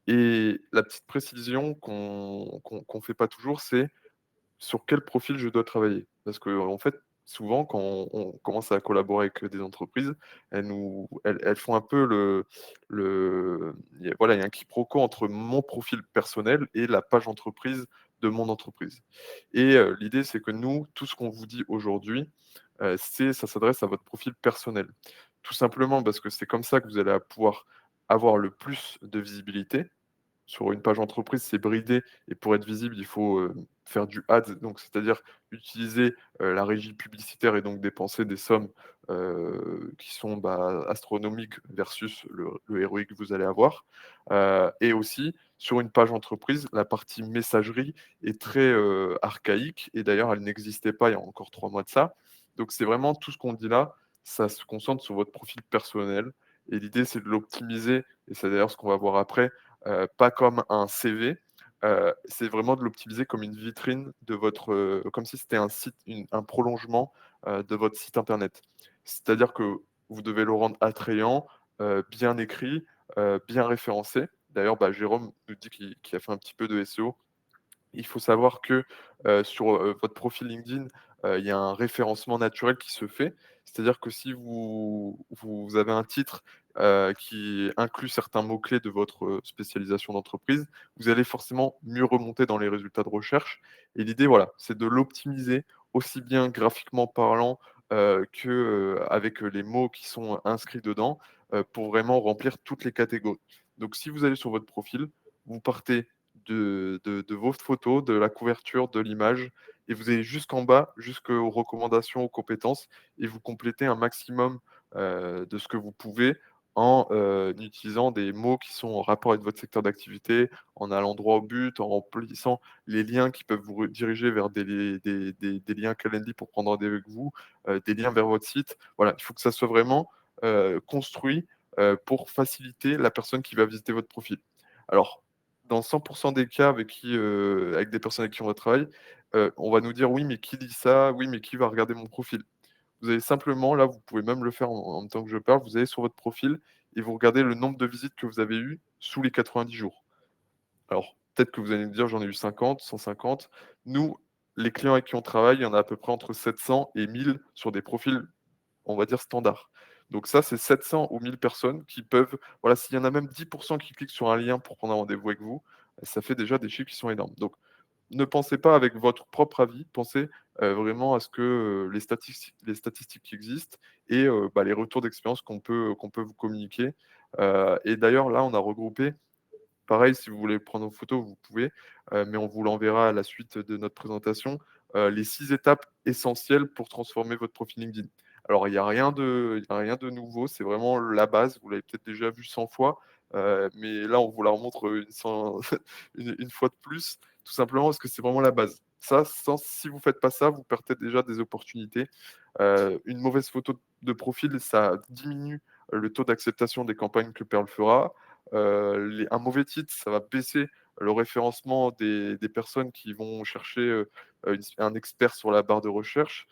Speaker 1: Et la petite précision qu'on fait pas toujours, c'est sur quel profil je dois travailler. Parce qu'en fait, souvent, quand on commence à collaborer avec des entreprises, elles font un peu voilà, il y a un quiproquo entre mon profil personnel et la page entreprise de mon entreprise. Et l'idée, c'est que nous, tout ce qu'on vous dit aujourd'hui, ça s'adresse à votre profil personnel. Tout simplement parce que c'est comme ça que vous allez pouvoir avoir le plus de visibilité. Sur une page entreprise, c'est bridé et pour être visible, il faut, faire du ads, donc c'est-à-dire utiliser, la régie publicitaire et donc dépenser des sommes, qui sont, astronomiques versus le ROI que vous allez avoir. Et aussi sur une page entreprise, la partie messagerie est très, archaïque et d'ailleurs elle n'existait pas il y a encore 3 mois de ça. Donc c'est vraiment tout ce qu'on dit là, ça se concentre sur votre profil personnel et l'idée c'est de l'optimiser et c'est d'ailleurs ce qu'on va voir après, pas comme un CV, c'est vraiment de l'optimiser comme une vitrine de votre, comme si c'était un site, un prolongement, de votre site internet. C'est-à-dire que vous devez le rendre attrayant, bien écrit, bien référencé. D'ailleurs, Jérôme nous dit qu'il a fait un petit peu de SEO. Il faut savoir que, sur, votre profil LinkedIn, il y a un référencement naturel qui se fait. C'est-à-dire que si vous avez un titre, qui inclut certains mots-clés de votre, spécialisation d'entreprise, vous allez forcément mieux remonter dans les résultats de recherche et l'idée, voilà, c'est de l'optimiser aussi bien graphiquement parlant, que, avec, les mots qui sont inscrits dedans, pour vraiment remplir toutes les catégories. Donc si vous allez sur votre profil, vous partez de vos photos, de la couverture, de l'image et vous allez jusqu'en bas, jusqu'aux recommandations, aux compétences et vous complétez un maximum, de ce que vous pouvez en, utilisant des mots qui sont en rapport avec votre secteur d'activité, en allant droit au but, en remplissant les liens qui peuvent vous rediriger vers des liens Calendly pour prendre rendez-vous avec vous, des liens vers votre site. Voilà, il faut que ça soit vraiment, construit, pour faciliter la personne qui va visiter votre profil. Alors dans 100 des cas avec des personnes avec qui on va travailler, on va nous dire: «Oui, mais qui dit ça? Oui, mais qui va regarder mon profil?» Vous allez simplement là, vous pouvez même le faire en même temps que je parle, vous allez sur votre profil et vous regardez le nombre de visites que vous avez eues sous les 90 jours. Alors, peut-être que vous allez me dire: «J'en ai eu 50, 150». Nous, les clients avec qui on travaille, il y en a à peu près entre 700 et 1000 sur des profils, on va dire standards. Donc ça, c'est 700 ou 1000 personnes qui peuvent voilà, s'il y en a même 10 qui cliquent sur un lien pour prendre un rendez-vous avec vous, ça fait déjà des chiffres qui sont énormes. Donc ne pensez pas avec votre propre avis, pensez, vraiment à ce que, les statistiques qui existent et bah, les retours d'expérience qu'on peut vous communiquer. Et d'ailleurs là, on a regroupé pareil, si vous voulez prendre en photo, vous pouvez, mais on vous l'enverra à la suite de notre présentation, les 6 étapes essentielles pour transformer votre profil LinkedIn. Alors il y a rien de nouveau, c'est vraiment la base, vous l'avez peut-être déjà vu 100 fois, mais là, on vous la remontre, une fois de plus, tout simplement parce que c'est vraiment la base. Ça, si vous faites pas ça, vous perdez déjà des opportunités. Une mauvaise photo de profil, ça diminue le taux d'acceptation des campagnes que Pearl fera. Un mauvais titre, ça va baisser le référencement des personnes qui vont chercher, un expert sur la barre de recherche.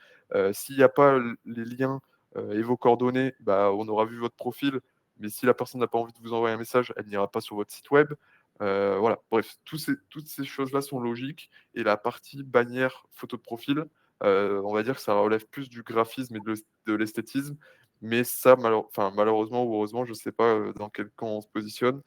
Speaker 1: S'il n'y a pas les liens, et vos coordonnées, bah, on aura vu votre profil, mais si la personne n'a pas envie de vous envoyer un message, elle n'ira pas sur votre site web. Voilà, bref, toutes ces choses-là sont logiques et la partie bannière photo de profil, on va dire que ça relève plus du graphisme et de l'esthétisme, mais ça, malheureusement ou heureusement, je ne sais pas, dans quel camp on se positionne,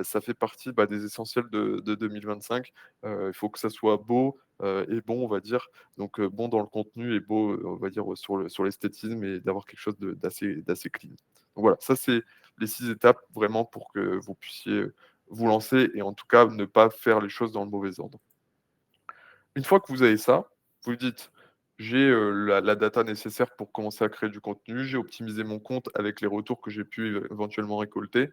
Speaker 1: ça fait partie, bah, des essentiels de 2025. Il faut que ça soit beau, et bon, on va dire, donc bon dans le contenu et beau, on va dire, sur l'esthétisme et d'avoir quelque chose d'assez clean. Donc voilà, ça c'est les 6 étapes vraiment pour que vous puissiez, vous lancer et en tout cas ne pas faire les choses dans le mauvais ordre. Une fois que vous avez ça, vous dites: «J'ai, la data nécessaire pour commencer à créer du contenu, j'ai optimisé mon compte avec les retours que j'ai pu, éventuellement récolter».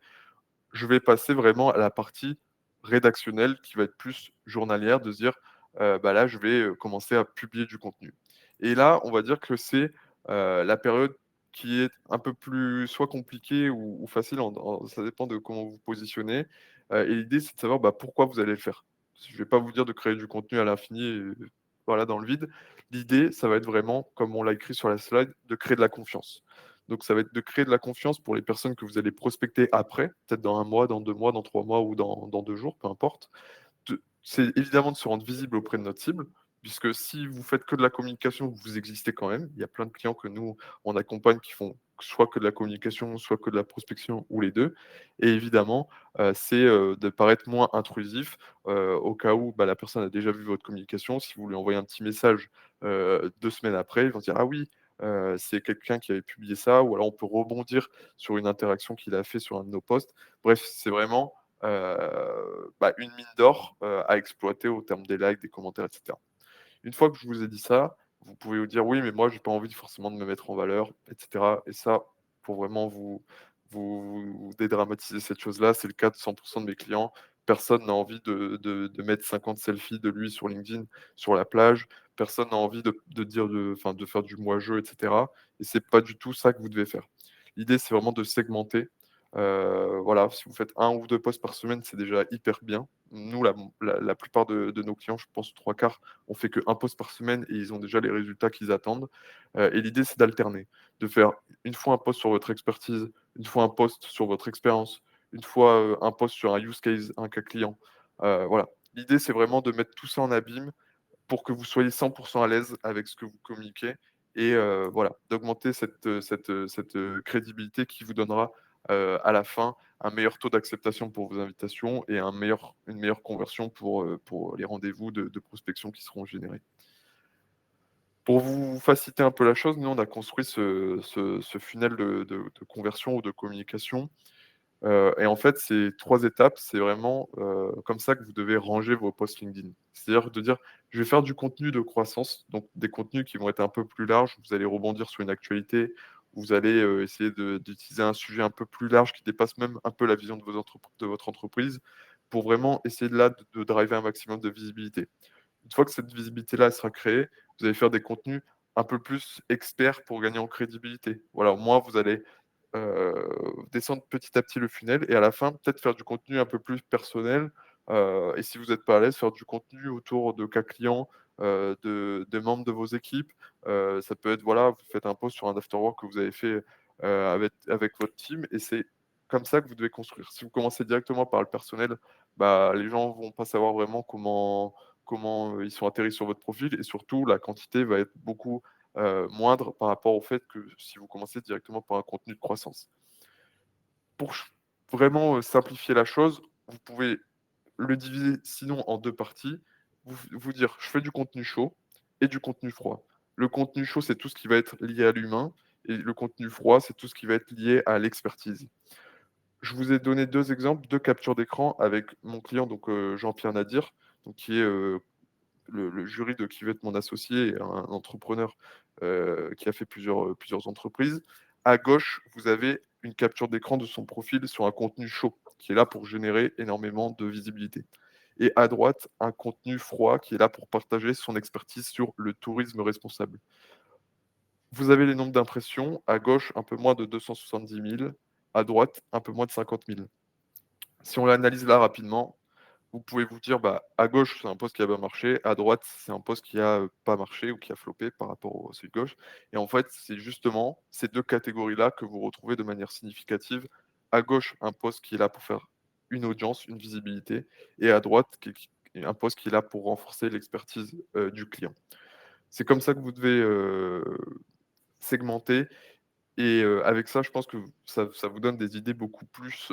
Speaker 1: Je vais passer vraiment à la partie rédactionnelle qui va être plus journalière, de se dire, bah, là, je vais, commencer à publier du contenu. Et là, on va dire que c'est, la période qui est un peu plus soit compliquée ou facile, ça dépend de comment vous vous positionnez. Et l'idée, c'est de savoir, bah, pourquoi vous allez le faire. Je ne vais pas vous dire de créer du contenu à l'infini et voilà, dans le vide. L'idée, ça va être vraiment, comme on l'a écrit sur la slide, de créer de la confiance. Donc ça va être de créer de la confiance pour les personnes que vous allez prospecter après, peut-être dans 1 mois, dans 2 mois, dans 3 mois ou dans 2 jours, peu importe. C'est évidemment de se rendre visible auprès de notre cible, puisque si vous faites que de la communication, vous existez quand même. Il y a plein de clients que nous, on accompagne qui font soit que de la communication, soit que de la prospection ou les 2. Et évidemment, c'est, de paraître moins intrusif, au cas où, bah, la personne a déjà vu votre communication. Si vous lui envoyez un petit message, 2 semaines après, ils vont se dire: «Ah oui, c'est quelqu'un qui avait publié ça», ou alors on peut rebondir sur une interaction qu'il a fait sur un de nos posts. Bref, c'est vraiment, bah, une mine d'or, à exploiter au terme des likes, des commentaires et cetera. Une fois que je vous ai dit ça, vous pouvez vous dire: «Oui, mais moi j'ai pas envie forcément de me mettre en valeur» et cetera. Et ça, pour vraiment vous dédramatiser cette chose-là, c'est le cas de 100 de mes clients. Personne n'a envie de mettre 50 selfies de lui sur LinkedIn, sur la plage. Personne n'a envie de dire de faire du moi-je et cetera, et c'est pas du tout ça que vous devez faire. L'idée, c'est vraiment de segmenter. Voilà, si vous faites un ou 2 posts par semaine, c'est déjà hyper bien. Nous, la plupart de nos clients, je pense 3/4, on fait que un post par semaine et ils ont déjà les résultats qu'ils attendent. Et l'idée, c'est d'alterner, de faire une fois un post sur votre expertise, une fois un post sur votre expérience, une fois, un post sur un use case, un cas client. Voilà. L'idée, c'est vraiment de mettre tout ça en abîme pour que vous soyez 100 à l'aise avec ce que vous communiquez et voilà, d'augmenter cette crédibilité qui vous donnera, à la fin, un meilleur taux d'acceptation pour vos invitations et une meilleure conversion pour les rendez-vous de prospection qui seront générés. Pour vous faciliter un peu la chose, nous, on a construit ce funnel de conversion ou de communication. Et en fait, ces 3 étapes, c'est vraiment, comme ça que vous devez ranger vos posts LinkedIn. C'est-à-dire de dire: «Je vais faire du contenu de croissance», donc des contenus qui vont être un peu plus larges. Vous allez rebondir sur une actualité, vous allez, essayer d'utiliser un sujet un peu plus large qui dépasse même un peu la vision de votre entreprise, pour vraiment essayer de driver un maximum de visibilité. Une fois que cette visibilité-là, elle sera créée, vous allez faire des contenus un peu plus experts pour gagner en crédibilité. Voilà, au moins vous allez descendre petit à petit le funnel et à la fin, peut-être faire du contenu un peu plus personnel, Et si vous n'êtes pas à l'aise, faire du contenu autour de cas clients, de membres de vos équipes. Ça peut être, voilà, vous faites un post sur un afterwork que vous avez fait, avec votre team et c'est comme ça que vous devez construire. Si vous commencez directement par le personnel, bah, les gens vont pas savoir vraiment comment, ils sont atterris sur votre profil et surtout la quantité va être beaucoup, moindre par rapport au fait que si vous commencez directement par un contenu de croissance. Pour ch Vraiment, simplifier la chose, vous pouvez le diviser sinon en 2 parties, vous dire: «Je fais du contenu chaud et du contenu froid». Le contenu chaud, c'est tout ce qui va être lié à l'humain et le contenu froid, c'est tout ce qui va être lié à l'expertise. Je vous ai donné 2 exemples, 2 captures d'écran avec mon client donc Jean-Pierre Nadir, donc qui est, le jury de qui veut être mon associé et un entrepreneur, qui a fait plusieurs entreprises. À gauche, vous avez une capture d'écran de son profil sur un contenu chaud, qui est là pour générer énormément de visibilité. Et à droite, un contenu froid qui est là pour partager son expertise sur le tourisme responsable. Vous avez les nombres d'impressions, à gauche, un peu moins de 270 000, à droite, un peu moins de 50 000. Si on l'analyse là rapidement, vous pouvez vous dire, bah, à gauche, c'est un poste qui a bien marché, à droite, c'est un poste qui a, pas marché ou qui a floppé par rapport au celui de gauche et en fait, c'est justement ces 2 catégories-là que vous retrouvez de manière significative. À gauche, un poste qui est là pour faire une audience, une visibilité et à droite, qui est un poste qui est là pour renforcer l'expertise, du client. C'est comme ça que vous devez, segmenter et avec ça, je pense que ça vous donne des idées beaucoup plus,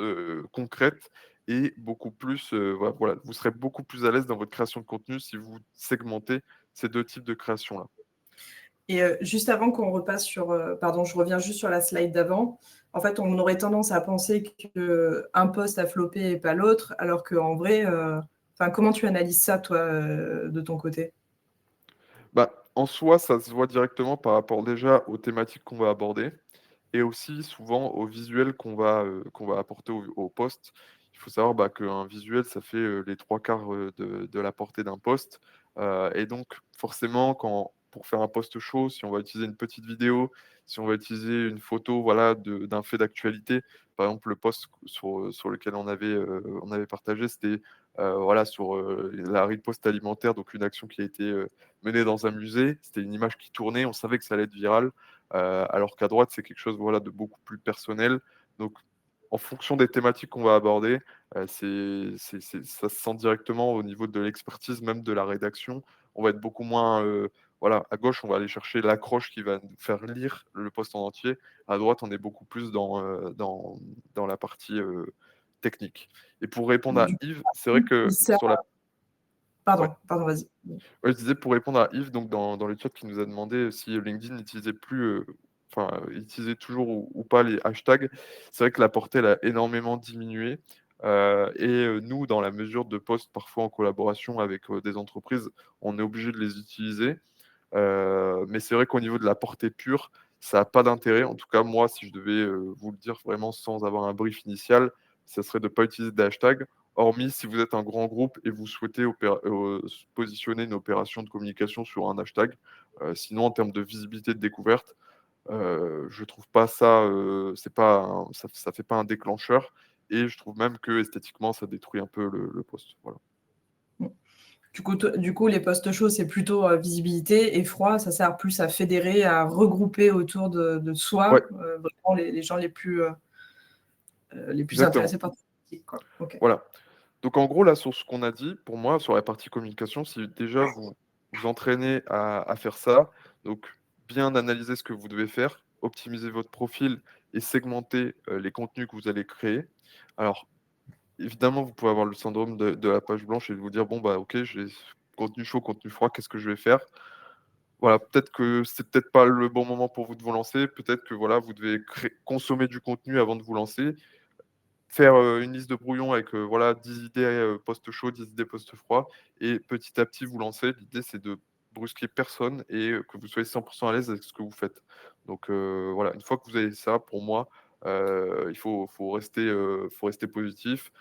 Speaker 1: concrètes et beaucoup plus, voilà, vous serez beaucoup plus à l'aise dans votre création de contenu si vous segmentez ces 2 types de création-là.
Speaker 2: Et juste avant qu'on repasse sur, pardon, je reviens juste sur la slide d'avant. En fait, on aurait tendance à penser qu'un post a floppé et pas l'autre, alors qu'en vrai, enfin, comment tu analyses ça, toi, de ton côté?
Speaker 1: Bah, en soi, ça se voit directement par rapport déjà aux thématiques qu'on va aborder et aussi souvent au visuel qu'on va apporter au post. Il faut savoir, bah, qu'un visuel, ça fait, les 3/4, de la portée d'un post, et donc forcément quand pour faire un post chaud, si on va utiliser une petite vidéo, si on va utiliser une photo, voilà, d'un fait d'actualité, par exemple, le post sur lequel on avait partagé, c'était, voilà, sur, la riposte alimentaire, donc une action qui a été, menée dans un musée. C'était une image qui tournait, on savait que ça allait être viral. Alors qu'à droite, c'est quelque chose, voilà, de beaucoup plus personnel. Donc, en fonction des thématiques qu'on va aborder, ça se sent directement au niveau de l'expertise, même de la rédaction. On va être beaucoup moins, voilà, à gauche, on va aller chercher l'accroche qui va nous faire lire le post en entier. À droite, on est beaucoup plus dans la partie, technique. Et pour répondre à
Speaker 2: Du
Speaker 1: Yves, c'est vrai
Speaker 2: coup,
Speaker 1: que
Speaker 2: ça
Speaker 1: sur la ouais.
Speaker 2: pardon, vas-y.
Speaker 1: Ouais, je disais pour répondre à Yves, donc dans le chat qui nous a demandé si LinkedIn n'utilisait plus, enfin, utilisait toujours ou pas les hashtags. C'est vrai que la portée, elle a énormément diminué, et nous, dans la mesure de posts parfois en collaboration avec, des entreprises, on est obligé de les utiliser. Mais c'est vrai qu'au niveau de la portée pure, ça a pas d'intérêt. En tout cas, moi, si je devais, vous le dire vraiment sans avoir un brief initial, ça serait de pas utiliser de hashtag, hormis si vous êtes un grand groupe et vous souhaitez positionner une opération de communication sur un hashtag. Sinon, en termes de visibilité de découverte, je trouve pas ça, c'est pas ça fait pas un déclencheur et je trouve même que esthétiquement, ça détruit un peu le post. Voilà.
Speaker 2: Mmh. Du coup, les posts chauds, c'est plutôt, visibilité et froid, ça sert plus à fédérer, à regrouper autour de
Speaker 1: Ouais,
Speaker 2: soi, vraiment les gens les plus
Speaker 1: exactement.
Speaker 2: intéressés par ta thématique, quoi. OK.
Speaker 1: Voilà. Donc en gros, là, sur ce qu'on a dit, pour moi, sur la partie communication, si déjà vous vous entraînez à faire ça, donc bien analyser ce que vous devez faire, optimiser votre profil et segmenter, les contenus que vous allez créer. Alors évidemment, vous pouvez avoir le syndrome de la page blanche et de vous dire: «Bon, bah, OK, j'ai contenu chaud, contenu froid, qu'est-ce que je vais faire?» Voilà, peut-être que c'est peut-être pas le bon moment pour vous de vous lancer, peut-être que, voilà, vous devez consommer du contenu avant de vous lancer. Faire, une liste de brouillon avec, voilà 10 idées, post chauds, 10 idées post froid et petit à petit vous lancer. L'idée c'est de brusquer personne et que vous soyez 100 à l'aise avec ce que vous faites. Donc voilà, une fois que vous avez ça, pour moi, il faut rester positif.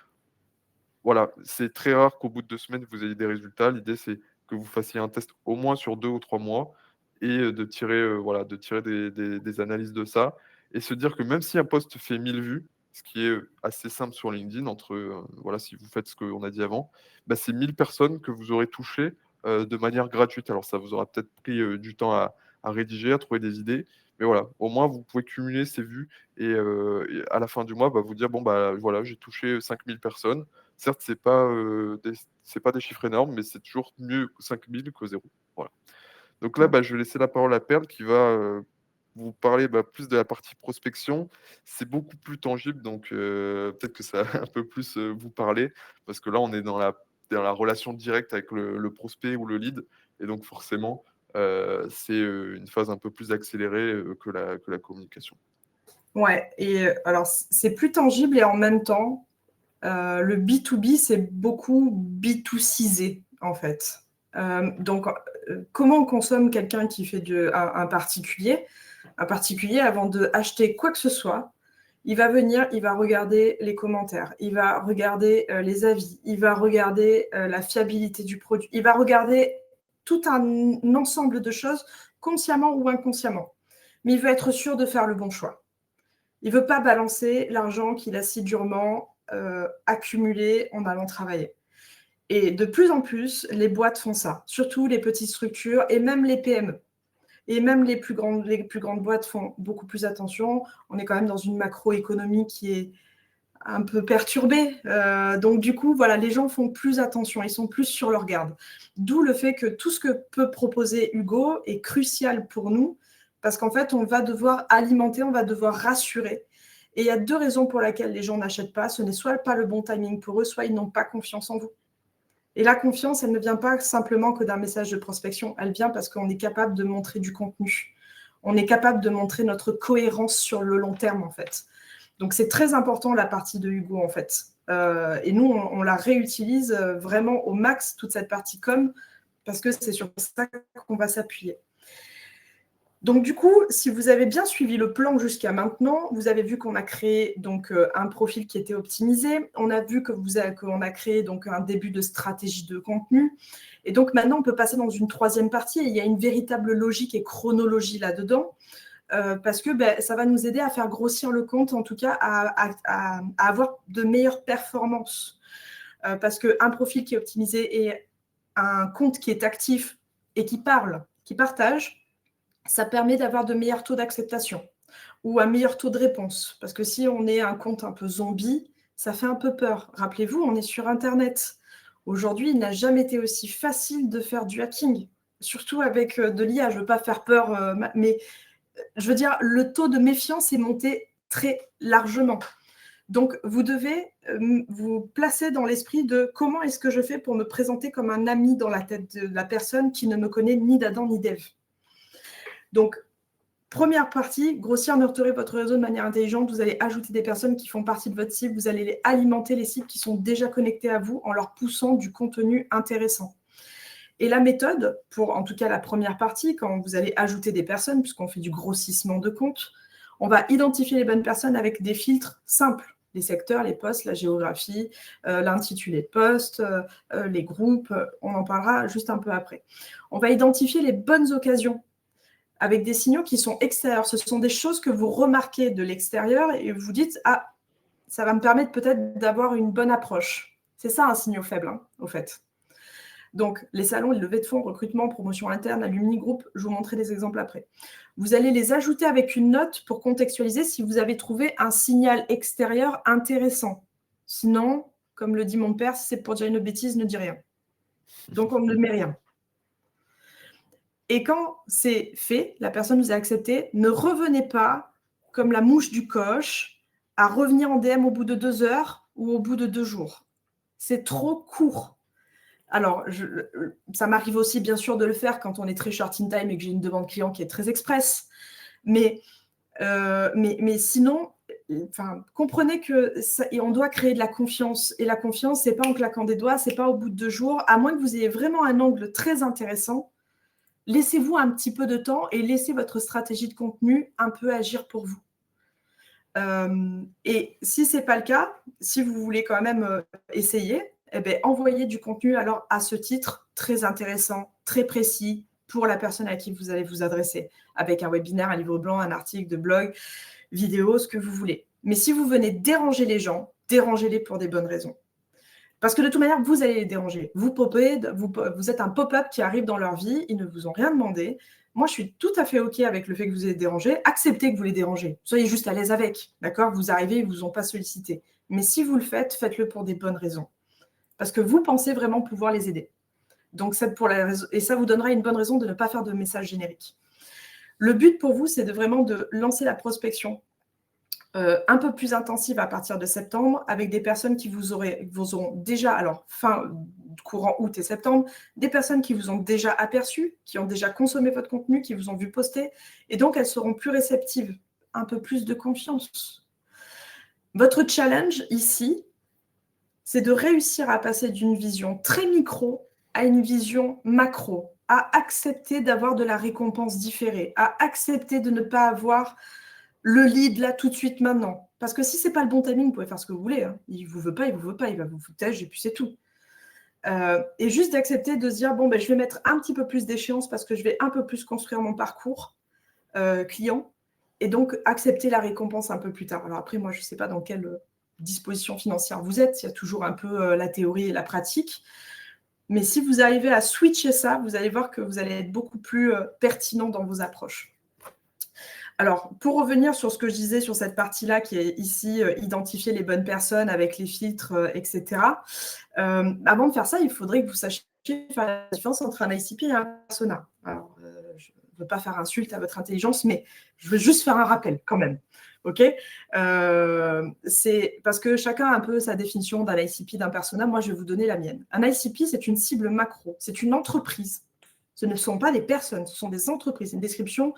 Speaker 1: Voilà, c'est très rare qu'au bout de 2 semaines, vous ayez des résultats. L'idée, c'est que vous fassiez un test au moins sur 2 ou 3 mois et de tirer des analyses de ça et se dire que même si un post fait 1000 vues, ce qui est assez simple sur LinkedIn, voilà, si vous faites ce qu'on a dit avant, bah, c'est 1000 personnes que vous aurez touchées de manière gratuite. Alors, ça vous aura peut-être pris du temps à rédiger, à trouver des idées, mais voilà, au moins, vous pouvez cumuler ces vues et à la fin du mois, bah, vous dire, bon, bah, voilà, j'ai touché 5000 personnes. Certes, c'est pas des chiffres énormes, mais c'est toujours mieux 5000 que zéro. Voilà. Donc là, bah, je vais laisser la parole à Perle qui va vous parler plus de la partie prospection. C'est beaucoup plus tangible, donc peut-être que ça va un peu plus vous parler, parce que là, on est dans la relation directe avec le prospect ou le lead, et donc forcément, c'est une phase un peu plus accélérée que la communication.
Speaker 2: Ouais, et alors c'est plus tangible et en même temps, le B2B, c'est beaucoup B2Cisé, en fait. Donc, comment on consomme quelqu'un qui fait un particulier? Un particulier, avant de acheter quoi que ce soit, il va venir, il va regarder les commentaires, il va regarder les avis, il va regarder la fiabilité du produit, il va regarder tout un ensemble de choses, consciemment ou inconsciemment. Mais il veut être sûr de faire le bon choix. Il ne veut pas balancer l'argent qu'il a si durement accumulé en allant travailler. Et de plus en plus, les boîtes font ça, surtout les petites structures et même les PME. Et même les plus grandes boîtes font beaucoup plus attention. On est quand même dans une macroéconomie qui est un peu perturbée. Donc du coup, voilà, les gens font plus attention, ils sont plus sur leur garde. D'où le fait que tout ce que peut proposer Hugo est crucial pour nous, parce qu'en fait, on va devoir alimenter, on va devoir rassurer. Et il y a 2 raisons pour lesquelles les gens n'achètent pas. Ce n'est soit pas le bon timing pour eux, soit ils n'ont pas confiance en vous. Et la confiance, elle ne vient pas simplement que d'un message de prospection. Elle vient parce qu'on est capable de montrer du contenu. On est capable de montrer notre cohérence sur le long terme, en fait. Donc, c'est très important, la partie de Hugo, en fait. Et nous, on la réutilise vraiment au max, toute cette partie com, parce que c'est sur ça qu'on va s'appuyer. Donc, du coup, si vous avez bien suivi le plan jusqu'à maintenant, vous avez vu qu'on a créé donc, un profil qui était optimisé. On a vu qu'on a créé donc, un début de stratégie de contenu. Et donc, maintenant, on peut passer dans une 3e partie. Et il y a une véritable logique et chronologie là-dedans. Parce que ça va nous aider à faire grossir le compte, en tout cas à avoir de meilleures performances. Parce qu'un profil qui est optimisé et un compte qui est actif et qui parle, qui partage, ça permet d'avoir de meilleurs taux d'acceptation ou un meilleur taux de réponse. Parce que si on est un compte un peu zombie, ça fait un peu peur. Rappelez-vous, on est sur Internet. Aujourd'hui, il n'a jamais été aussi facile de faire du hacking, surtout avec de l'IA. Je ne veux pas faire peur, mais je veux dire, le taux de méfiance est monté très largement. Donc, vous devez vous placer dans l'esprit de comment est-ce que je fais pour me présenter comme un ami dans la tête de la personne qui ne me connaît ni d'Adam ni d'Ève. Donc, première partie, grossir, nurturer votre réseau de manière intelligente. Vous allez ajouter des personnes qui font partie de votre cible. Vous allez alimenter les cibles qui sont déjà connectées à vous en leur poussant du contenu intéressant. Et la méthode, pour en tout cas la première partie, quand vous allez ajouter des personnes, puisqu'on fait du grossissement de compte, on va identifier les bonnes personnes avec des filtres simples. Les secteurs, les postes, la géographie, l'intitulé de poste, les groupes, on en parlera juste un peu après. On va identifier les bonnes occasions avec des signaux qui sont extérieurs. Ce sont des choses que vous remarquez de l'extérieur et vous dites « Ah, ça va me permettre peut-être d'avoir une bonne approche ». C'est ça un signal faible, hein, au fait. Donc, les salons, les levées de fonds, recrutement, promotion interne, alumni groupe, je vous montrerai des exemples après. Vous allez les ajouter avec une note pour contextualiser si vous avez trouvé un signal extérieur intéressant. Sinon, comme le dit mon père, si c'est pour dire une bêtise, ne dis rien. Donc, on ne met rien. Et quand c'est fait, la personne vous a accepté, ne revenez pas comme la mouche du coche à revenir en DM au bout de 2 heures ou au bout de 2 jours. C'est trop court. Alors, ça m'arrive aussi, bien sûr, de le faire quand on est très short in time et que j'ai une demande client qui est très express. Mais sinon, comprenez qu'on doit créer de la confiance. Et la confiance, ce n'est pas en claquant des doigts, ce n'est pas au bout de 2 jours. À moins que vous ayez vraiment un angle très intéressant, laissez-vous un petit peu de temps et laissez votre stratégie de contenu un peu agir pour vous. Et si ce n'est pas le cas, si vous voulez quand même essayer, eh bien, envoyez du contenu alors à ce titre très intéressant, très précis pour la personne à qui vous allez vous adresser, avec un webinaire, un livre blanc, un article de blog, vidéo, ce que vous voulez. Mais si vous venez déranger les gens, dérangez-les pour des bonnes raisons. Parce que de toute manière, vous allez les déranger. Vous êtes un pop-up qui arrive dans leur vie, ils ne vous ont rien demandé. Moi, je suis tout à fait OK avec le fait que vous les dérangez. Acceptez que vous les dérangez. Soyez juste à l'aise avec, d'accord? Vous arrivez, ils ne vous ont pas sollicité. Mais si vous le faites, faites-le pour des bonnes raisons. Parce que vous pensez vraiment pouvoir les aider. Donc, et ça vous donnera une bonne raison de ne pas faire de message générique. Le but pour vous, c'est vraiment de lancer la prospection un peu plus intensive à partir de septembre avec des personnes qui vous auront déjà, alors fin courant août et septembre, des personnes qui vous ont déjà aperçu, qui ont déjà consommé votre contenu, qui vous ont vu poster, et donc elles seront plus réceptives, un peu plus de confiance. Votre challenge ici, c'est de réussir à passer d'une vision très micro à une vision macro, à accepter d'avoir de la récompense différée, à accepter de ne pas avoir le lead là tout de suite maintenant. Parce que si ce n'est pas le bon timing, vous pouvez faire ce que vous voulez. Hein. Il ne vous veut pas, il va vous foutage et puis c'est tout. Et juste d'accepter de se dire, bon, ben, je vais mettre un petit peu plus d'échéance parce que je vais un peu plus construire mon parcours client et donc accepter la récompense un peu plus tard. Alors après, moi, je ne sais pas dans quelle disposition financière vous êtes. Il y a toujours un peu la théorie et la pratique. Mais si vous arrivez à switcher ça, vous allez voir que vous allez être beaucoup plus pertinent dans vos approches. Alors, pour revenir sur ce que je disais sur cette partie-là, qui est ici, identifier les bonnes personnes avec les filtres, etc. Avant de faire ça, il faudrait que vous sachiez faire la différence entre un ICP et un persona. Alors, je ne veux pas faire insulte à votre intelligence, mais je veux juste faire un rappel quand même. OK, c'est parce que chacun a un peu sa définition d'un ICP, d'un persona. Moi, je vais vous donner la mienne. Un ICP, c'est une cible macro. C'est une entreprise. Ce ne sont pas des personnes, ce sont des entreprises. Une description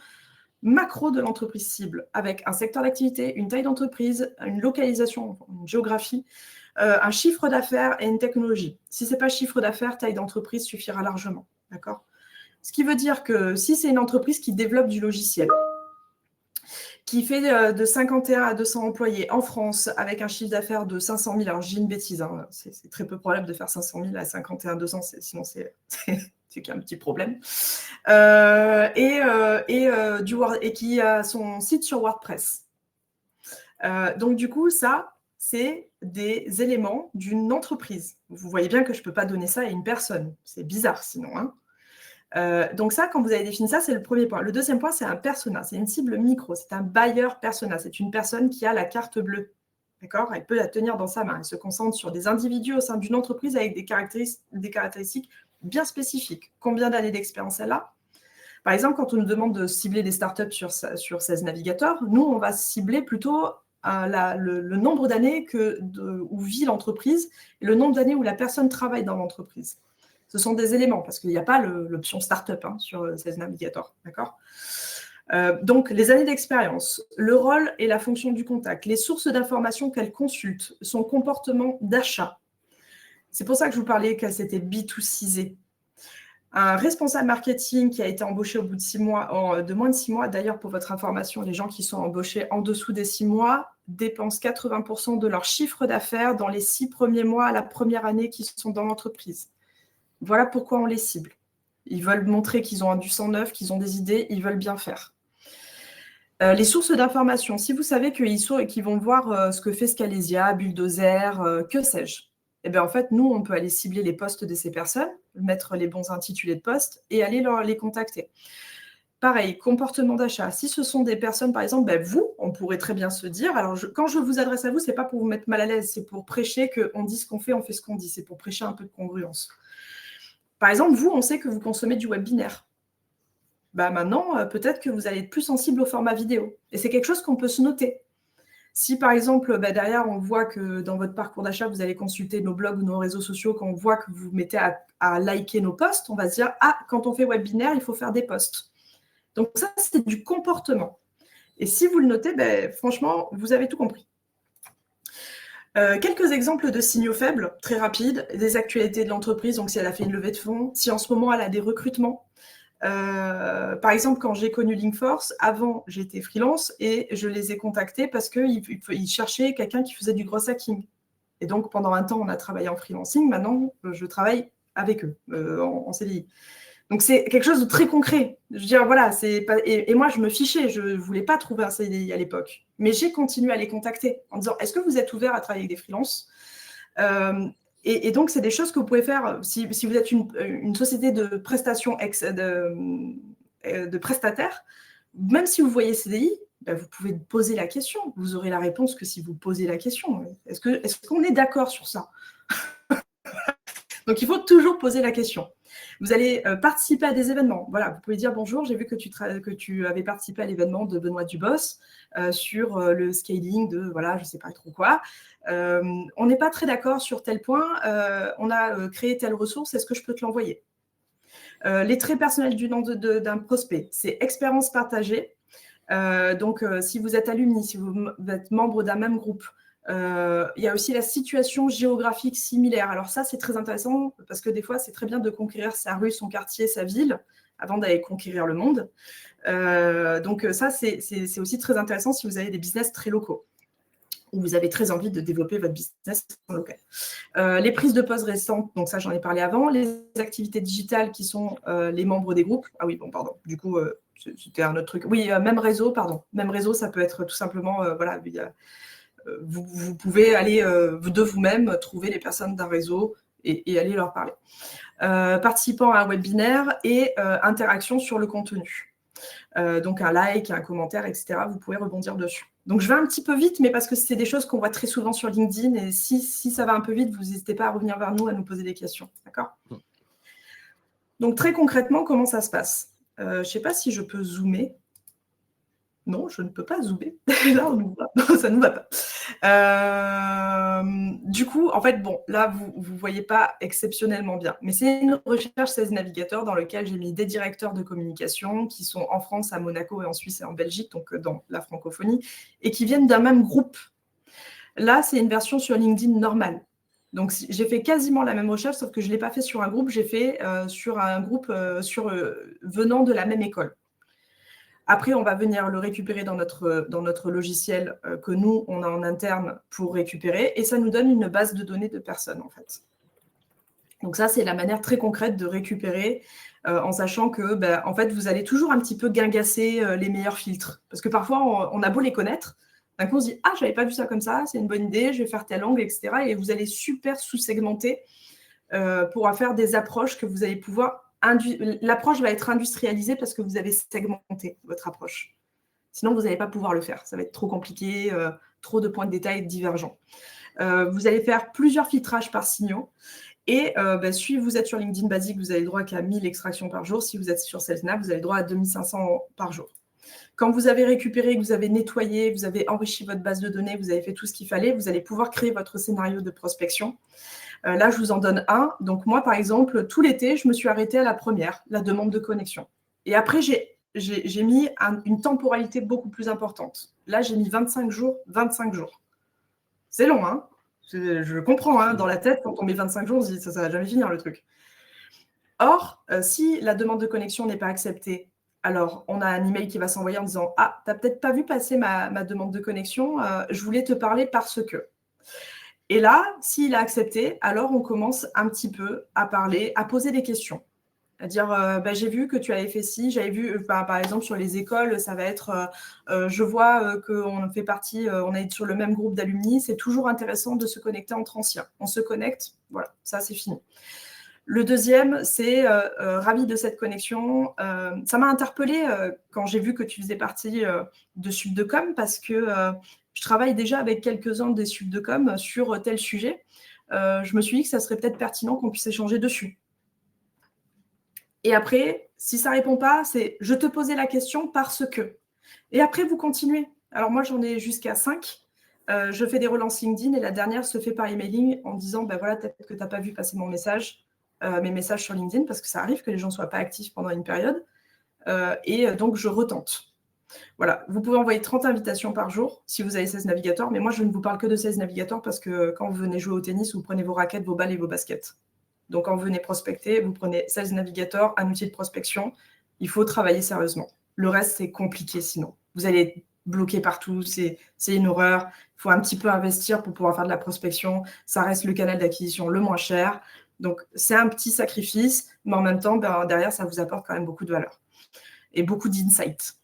Speaker 2: macro de l'entreprise cible, avec un secteur d'activité, une taille d'entreprise, une localisation, une géographie, un chiffre d'affaires et une technologie. Si ce n'est pas chiffre d'affaires, taille d'entreprise suffira largement. D'accord ? Ce qui veut dire que si c'est une entreprise qui développe du logiciel, qui fait de 51 à 200 employés en France avec un chiffre d'affaires de 500 000, alors j'ai une bêtise, hein, c'est très peu probable de faire 500 000 à 51 à 200, sinon c'est qu'il y a un petit problème, et qui a son site sur WordPress. Donc du coup, ça, c'est des éléments d'une entreprise. Vous voyez bien que je ne peux pas donner ça à une personne. C'est bizarre sinon, hein. Donc ça, quand vous avez défini ça, c'est le premier point. Le deuxième point, c'est un persona. C'est une cible micro. C'est un buyer persona. C'est une personne qui a la carte bleue. D'accord ? Elle peut la tenir dans sa main. Elle se concentre sur des individus au sein d'une entreprise avec des caractéristiques bien spécifiques. Combien d'années d'expérience elle a ? Par exemple, quand on nous demande de cibler des startups sur 16 navigateurs, nous, on va cibler plutôt le nombre d'années où vit l'entreprise et le nombre d'années où la personne travaille dans l'entreprise. Ce sont des éléments, parce qu'il n'y a pas l'option startup sur 16 navigateurs. D'accord ? Donc, les années d'expérience, le rôle et la fonction du contact, les sources d'informations qu'elle consulte, son comportement d'achat. C'est pour ça que je vous parlais qu'elle s'était B2Cisée. Un responsable marketing qui a été embauché au bout de 6 mois, de moins de 6 mois, d'ailleurs, pour votre information, les gens qui sont embauchés en dessous des 6 mois dépensent 80% de leur chiffre d'affaires dans les 6 premiers mois à la première année qu'ils sont dans l'entreprise. Voilà pourquoi on les cible. Ils veulent montrer qu'ils ont du sang neuf, qu'ils ont des idées, ils veulent bien faire. Les sources d'information, si vous savez qu'ils vont voir ce que fait Scalesia, Bulldozer, que sais-je, eh bien, en fait, nous, on peut aller cibler les postes de ces personnes, mettre les bons intitulés de poste et aller les contacter. Pareil, comportement d'achat. Si ce sont des personnes, par exemple, vous, on pourrait très bien se dire, alors quand je vous adresse à vous, ce n'est pas pour vous mettre mal à l'aise, c'est pour prêcher qu'on dit ce qu'on fait, on fait ce qu'on dit, c'est pour prêcher un peu de congruence. Par exemple, vous, on sait que vous consommez du web binaire. Maintenant, peut-être que vous allez être plus sensible au format vidéo. Et c'est quelque chose qu'on peut se noter. Si, par exemple, derrière, on voit que dans votre parcours d'achat, vous allez consulter nos blogs ou nos réseaux sociaux, quand on voit que vous mettez à liker nos posts, on va se dire « Ah, quand on fait web binaire, il faut faire des posts. » Donc ça, c'est du comportement. Et si vous le notez, franchement, vous avez tout compris. Quelques exemples de signaux faibles, très rapides, des actualités de l'entreprise, donc si elle a fait une levée de fonds, si en ce moment elle a des recrutements. Par exemple, quand j'ai connu Linkforce, avant j'étais freelance et je les ai contactés parce qu'ils cherchaient quelqu'un qui faisait du gros hacking. Et donc pendant un temps, on a travaillé en freelancing, maintenant je travaille avec eux en CDI. Donc, c'est quelque chose de très concret. Je veux dire, voilà, c'est pas... et moi, je me fichais, je ne voulais pas trouver un CDI à l'époque. Mais j'ai continué à les contacter en disant, est-ce que vous êtes ouvert à travailler avec des freelances et donc, c'est des choses que vous pouvez faire si vous êtes une société de prestation de prestataires. Même si vous voyez CDI, ben, vous pouvez poser la question. Vous aurez la réponse que si vous posez la question. Est-ce qu'on est d'accord sur ça? Donc, il faut toujours poser la question. Vous allez participer à des événements. Voilà, vous pouvez dire bonjour, j'ai vu que tu avais participé à l'événement de Benoît Dubos sur le scaling de, voilà, je ne sais pas trop quoi. On n'est pas très d'accord sur tel point. On a créé telle ressource, est-ce que je peux te l'envoyer? Les traits personnels d'un prospect, c'est expérience partagée. Donc, si vous êtes alumni, si vous êtes membre d'un même groupe, il y a aussi la situation géographique similaire. Alors ça, c'est très intéressant parce que des fois, c'est très bien de conquérir sa rue, son quartier, sa ville avant d'aller conquérir le monde. Donc ça, c'est aussi très intéressant si vous avez des business très locaux ou vous avez très envie de développer votre business local. Les prises de poste récentes, donc ça, j'en ai parlé avant. Les activités digitales qui sont les membres des groupes. Ah oui, bon, pardon. Du coup, c'était un autre truc. Oui, même réseau, pardon. Même réseau, ça peut être tout simplement, voilà, vous pouvez aller de vous-même trouver les personnes d'un réseau et aller leur parler. Participant à un webinaire et interaction sur le contenu. Donc un like, un commentaire, etc. Vous pouvez rebondir dessus. Donc je vais un petit peu vite, mais parce que c'est des choses qu'on voit très souvent sur LinkedIn et si ça va un peu vite, vous n'hésitez pas à revenir vers nous, à nous poser des questions. D'accord ? Donc très concrètement, comment ça se passe ? Je ne sais pas si je peux zoomer. Non, je ne peux pas zoomer. Là, on nous voit. Non, ça ne nous va pas. Du coup, en fait, bon, là, vous ne voyez pas exceptionnellement bien. Mais c'est une recherche 16 navigateurs dans laquelle j'ai mis des directeurs de communication qui sont en France, à Monaco et en Suisse et en Belgique, donc dans la francophonie, et qui viennent d'un même groupe. Là, c'est une version sur LinkedIn normale. Donc, j'ai fait quasiment la même recherche, sauf que je ne l'ai pas fait sur un groupe, j'ai fait sur un groupe venant de la même école. Après, on va venir le récupérer dans notre logiciel que nous, on a en interne pour récupérer. Et ça nous donne une base de données de personnes, en fait. Donc ça, c'est la manière très concrète de récupérer en sachant que, en fait, vous allez toujours un petit peu guingasser les meilleurs filtres. Parce que parfois, on a beau les connaître, d'un coup, on se dit « Ah, je n'avais pas vu ça comme ça, c'est une bonne idée, je vais faire tel angle, etc. » Et vous allez super sous-segmenter pour faire des approches que vous allez pouvoir... L'approche va être industrialisée parce que vous avez segmenté votre approche. Sinon, vous n'allez pas pouvoir le faire. Ça va être trop compliqué, trop de points de détail divergents. Vous allez faire plusieurs filtrages par signaux. Et si vous êtes sur LinkedIn basique, vous avez le droit qu'à 1000 extractions par jour. Si vous êtes sur SalesNav, vous avez le droit à 2500 par jour. Quand vous avez récupéré, que vous avez nettoyé, vous avez enrichi votre base de données, vous avez fait tout ce qu'il fallait, vous allez pouvoir créer votre scénario de prospection. Là, je vous en donne un. Donc, moi, par exemple, tout l'été, je me suis arrêtée à la première, la demande de connexion. Et après, j'ai mis une temporalité beaucoup plus importante. Là, j'ai mis 25 jours, 25 jours. C'est long, hein ? Je comprends, hein, dans la tête, quand on met 25 jours, on se dit ça ne va jamais finir le truc. Or, si la demande de connexion n'est pas acceptée, alors on a un email qui va s'envoyer en disant « Ah, tu n'as peut-être pas vu passer ma demande de connexion, je voulais te parler parce que… » Et là, s'il a accepté, alors on commence un petit peu à parler, à poser des questions. À dire, j'ai vu que tu avais fait ci, j'avais vu, par exemple, sur les écoles, ça va être, je vois qu'on fait partie, on est sur le même groupe d'alumni, c'est toujours intéressant de se connecter entre anciens. On se connecte, voilà, ça c'est fini. Le deuxième, c'est ravi de cette connexion. Ça m'a interpellée quand j'ai vu que tu faisais partie de Subdecom parce que je travaille déjà avec quelques-uns des Subdecom sur tel sujet. Je me suis dit que ça serait peut-être pertinent qu'on puisse échanger dessus. Et après, si ça ne répond pas, c'est « je te posais la question parce que ». Et après, vous continuez. Alors moi, j'en ai jusqu'à 5. Je fais des relances LinkedIn et la dernière se fait par emailing en disant voilà, peut-être que tu n'as pas vu passer mon message, mes messages sur LinkedIn, parce que ça arrive que les gens ne soient pas actifs pendant une période. Et donc, je retente. Voilà, vous pouvez envoyer 30 invitations par jour si vous avez 16 navigateurs, mais moi, je ne vous parle que de 16 navigateurs parce que quand vous venez jouer au tennis, vous prenez vos raquettes, vos balles et vos baskets. Donc, quand vous venez prospecter, vous prenez 16 navigateurs, un outil de prospection. Il faut travailler sérieusement. Le reste, c'est compliqué sinon. Vous allez être bloqué partout, c'est une horreur. Il faut un petit peu investir pour pouvoir faire de la prospection. Ça reste le canal d'acquisition le moins cher. Donc, c'est un petit sacrifice, mais en même temps, derrière, ça vous apporte quand même beaucoup de valeur et beaucoup d'insights.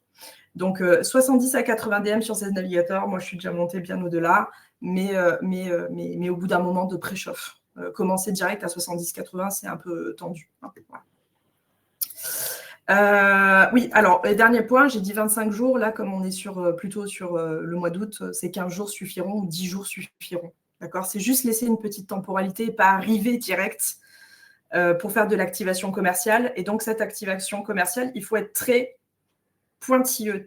Speaker 2: Donc, 70 à 80 DM sur ces navigateurs, moi, je suis déjà montée bien au-delà, mais au bout d'un moment de préchauffe. Commencer direct à 70-80, c'est un peu tendu. Voilà. Oui, alors, dernier point, j'ai dit 25 jours. Là, comme on est plutôt sur le mois d'août, c'est 15 jours suffiront, 10 jours suffiront. D'accord ? C'est juste laisser une petite temporalité et pas arriver direct pour faire de l'activation commerciale. Et donc, cette activation commerciale, il faut être très pointilleux,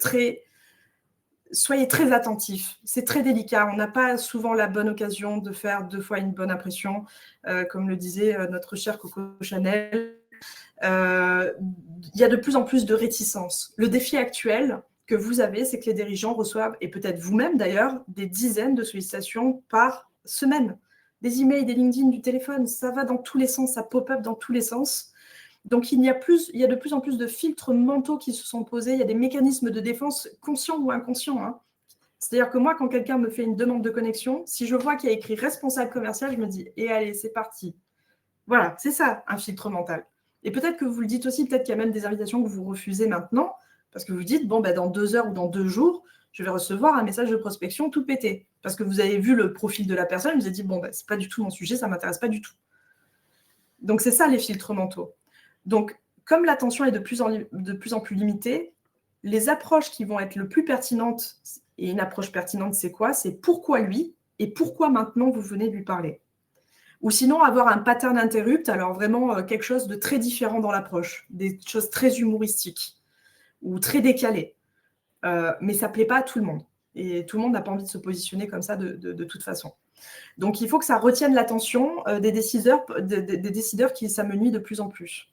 Speaker 2: soyez très attentifs. C'est très délicat. On n'a pas souvent la bonne occasion de faire 2 fois une bonne impression. Comme le disait notre cher Coco Chanel, il y a de plus en plus de réticence. Le défi actuel que vous avez, c'est que les dirigeants reçoivent, et peut-être vous-même d'ailleurs, des dizaines de sollicitations par semaine. Des emails, des LinkedIn, du téléphone, ça va dans tous les sens, ça pop-up dans tous les sens. Donc, il y a de plus en plus de filtres mentaux qui se sont posés. Il y a des mécanismes de défense conscients ou inconscients. Hein. C'est-à-dire que moi, quand quelqu'un me fait une demande de connexion, si je vois qu'il y a écrit responsable commercial, je me dis « et allez, c'est parti ». Voilà, c'est ça, un filtre mental. Et peut-être que vous le dites aussi, peut-être qu'il y a même des invitations que vous refusez maintenant, parce que vous dites « bon, dans 2 heures ou dans 2 jours, je vais recevoir un message de prospection tout pété ». Parce que vous avez vu le profil de la personne, vous avez dit « bon, c'est pas du tout mon sujet, ça ne m'intéresse pas du tout ». Donc, c'est ça les filtres mentaux. Donc, comme l'attention est de plus en plus limitée, les approches qui vont être le plus pertinentes, et une approche pertinente, c'est quoi ? C'est pourquoi lui et pourquoi maintenant vous venez lui parler. Ou sinon, avoir un pattern interrupt, alors vraiment quelque chose de très différent dans l'approche, des choses très humoristiques ou très décalées. Mais ça ne plaît pas à tout le monde. Et tout le monde n'a pas envie de se positionner comme ça de toute façon. Donc, il faut que ça retienne l'attention des décideurs qui s'amenuisent de plus en plus.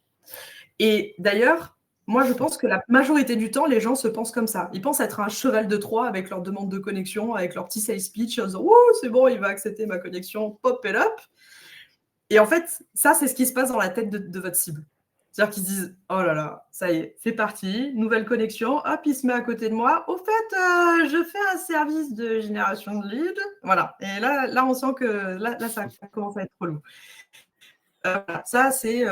Speaker 2: Et d'ailleurs, moi, je pense que la majorité du temps, les gens se pensent comme ça. Ils pensent être un cheval de Troie avec leur demande de connexion, avec leur petit sales speech, en disant « oh, c'est bon, il va accepter ma connexion, pop it up ». Et en fait, ça, c'est ce qui se passe dans la tête de votre cible. C'est-à-dire qu'ils se disent « oh là là, ça y est, c'est parti, nouvelle connexion, hop, il se met à côté de moi. Au fait, je fais un service de génération de lead. » Voilà. Et là, on sent que là, ça commence à être relou. Ça, c'est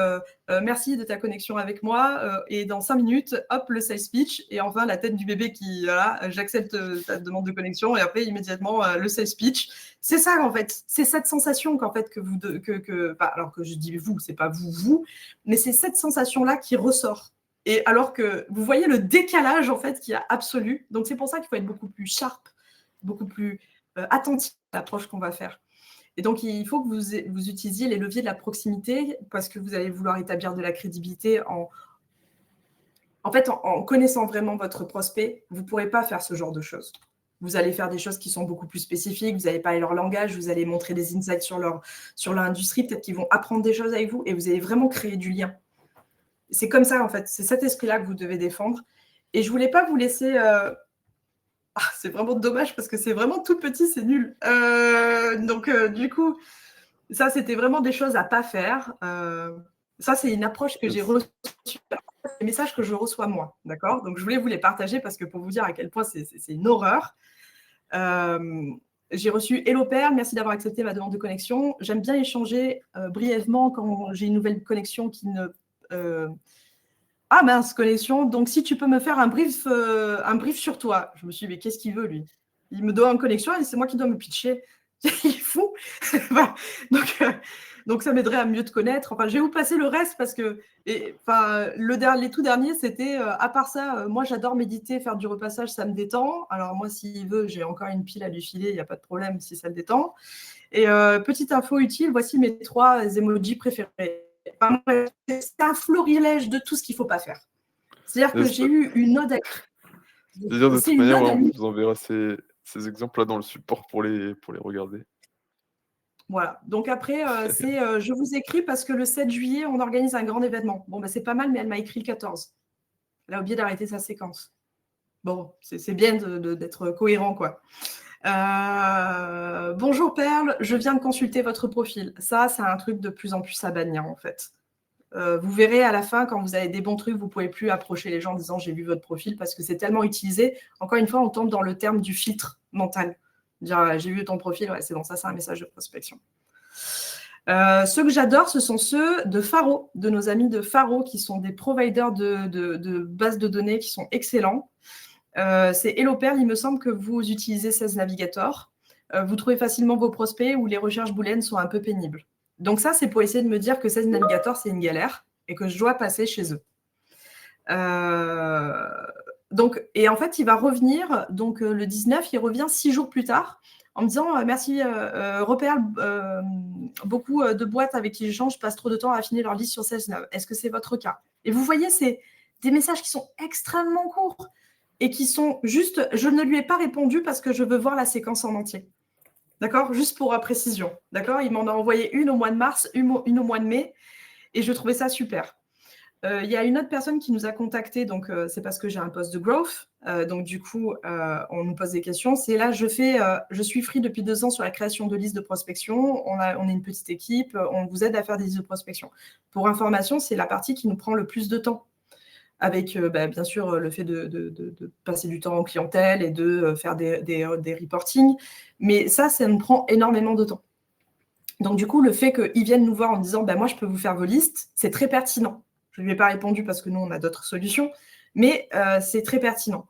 Speaker 2: merci de ta connexion avec moi. Et dans 5 minutes, hop, le sales speech. Et enfin, la tête du bébé qui, voilà, j'accepte ta demande de connexion. Et après, immédiatement, le sales speech. C'est ça, en fait. C'est cette sensation qu'en fait, alors que je dis vous, c'est pas vous, mais c'est cette sensation-là qui ressort. Et alors que vous voyez le décalage, en fait, qu'il y a absolu. Donc, c'est pour ça qu'il faut être beaucoup plus sharp, beaucoup plus attentif à l'approche qu'on va faire. Et donc, il faut que vous utilisiez les leviers de la proximité parce que vous allez vouloir établir de la crédibilité en connaissant vraiment votre prospect. Vous ne pourrez pas faire ce genre de choses. Vous allez faire des choses qui sont beaucoup plus spécifiques. Vous allez parler leur langage. Vous allez montrer des insights sur leur industrie. Peut-être qu'ils vont apprendre des choses avec vous et vous allez vraiment créer du lien. C'est comme ça, en fait. C'est cet esprit-là que vous devez défendre. Et je ne voulais pas vous laisser... c'est vraiment dommage parce que c'est vraiment tout petit, c'est nul. Donc, du coup, ça, c'était vraiment des choses à ne pas faire. Ça, c'est une approche que j'ai reçue. Les messages que je reçois moi, d'accord ? Donc, je voulais vous les partager parce que pour vous dire à quel point c'est une horreur. J'ai reçu « Hello Perle, merci d'avoir accepté ma demande de connexion. J'aime bien échanger brièvement quand j'ai une nouvelle connexion qui ne... Ah mince, connexion. Donc, si tu peux me faire un brief sur toi. Je me suis dit, mais qu'est-ce qu'il veut, lui ? Il me doit une connexion et c'est moi qui dois me pitcher. Il est fou. Donc, ça m'aiderait à mieux te connaître. Enfin, je vais vous passer le reste parce que les tout derniers, c'était, à part ça, moi, j'adore méditer, faire du repassage, ça me détend. Alors, moi, s'il veut, j'ai encore une pile à lui filer, il n'y a pas de problème si ça le détend. Et petite info utile, voici mes 3 emojis préférés. C'est un florilège de tout ce qu'il ne faut pas faire. C'est-à-dire que j'ai eu une ode à...
Speaker 1: C'est-à-dire, de toute manière, on vous enverra ces exemples-là dans le support pour les regarder.
Speaker 2: Voilà. Donc après, je vous écris parce que le 7 juillet, on organise un grand événement. Bon, c'est pas mal, mais elle m'a écrit le 14. Elle a oublié d'arrêter sa séquence. Bon, c'est bien d'être cohérent, quoi. Bonjour Perle, je viens de consulter votre profil. Ça, c'est un truc de plus en plus à bannir, en fait. Vous verrez à la fin, quand vous avez des bons trucs, vous ne pouvez plus approcher les gens en disant « j'ai vu votre profil » parce que c'est tellement utilisé. Encore une fois, on tombe dans le terme du filtre mental. Dire « j'ai vu ton profil, ouais, c'est bon, ça, c'est un message de prospection ». Ceux que j'adore, ce sont ceux de Faro, de nos amis de Faro, qui sont des providers de bases de données qui sont excellents. C'est HelloPerl, il me semble que vous utilisez 16 Navigator. Vous trouvez facilement vos prospects où les recherches booléennes sont un peu pénibles. Donc ça, c'est pour essayer de me dire que 16 Navigator, c'est une galère et que je dois passer chez eux. Et en fait, il va revenir, donc le 19, il revient 6 jours plus tard en me disant merci, Reperl, beaucoup de boîtes avec qui j'échange passent trop de temps à affiner leur liste sur SalesNav. Est-ce que c'est votre cas? Et vous voyez, c'est des messages qui sont extrêmement courts et qui sont juste, je ne lui ai pas répondu parce que je veux voir la séquence en entier. D'accord? Juste pour précision. D'accord? Il m'en a envoyé une au mois de mars, une au mois de mai, et je trouvais ça super. Il y a une autre personne qui nous a contacté, donc c'est parce que j'ai un poste de growth. Donc du coup, on nous pose des questions. C'est là, je suis free depuis 2 ans sur la création de listes de prospection. On est une petite équipe, on vous aide à faire des listes de prospection. Pour information, c'est la partie qui nous prend le plus de temps. Avec bien sûr le fait de passer du temps en clientèle et de faire des reportings. Mais ça nous prend énormément de temps. Donc du coup, le fait qu'ils viennent nous voir en disant moi, je peux vous faire vos listes, c'est très pertinent. Je ne lui ai pas répondu parce que nous, on a d'autres solutions, mais c'est très pertinent.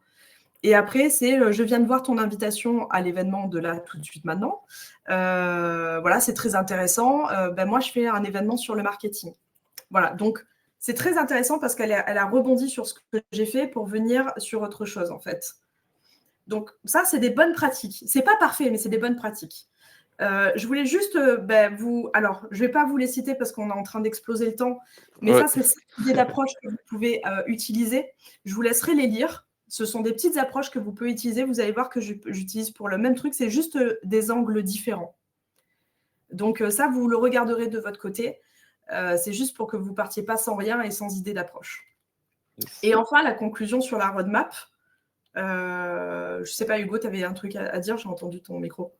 Speaker 2: Et après, c'est je viens de voir ton invitation à l'événement de là tout de suite maintenant. Voilà, c'est très intéressant. Moi, je fais un événement sur le marketing. Voilà, donc c'est très intéressant parce qu'elle a rebondi sur ce que j'ai fait pour venir sur autre chose, en fait. Donc ça, c'est des bonnes pratiques. C'est pas parfait, mais c'est des bonnes pratiques. Je voulais juste vous. Alors, je ne vais pas vous les citer parce qu'on est en train d'exploser le temps, mais
Speaker 1: Ouais.
Speaker 2: ça, c'est l'idée d'approche que vous pouvez utiliser. Je vous laisserai les lire. Ce sont des petites approches que vous pouvez utiliser. Vous allez voir que j'utilise pour le même truc. C'est juste des angles différents. Donc, ça, vous le regarderez de votre côté. C'est juste pour que vous ne partiez pas sans rien et sans idée d'approche.
Speaker 1: Yes.
Speaker 2: Et enfin, la conclusion sur la roadmap. Je ne sais pas, Hugo, tu avais un truc à dire. J'ai entendu ton micro.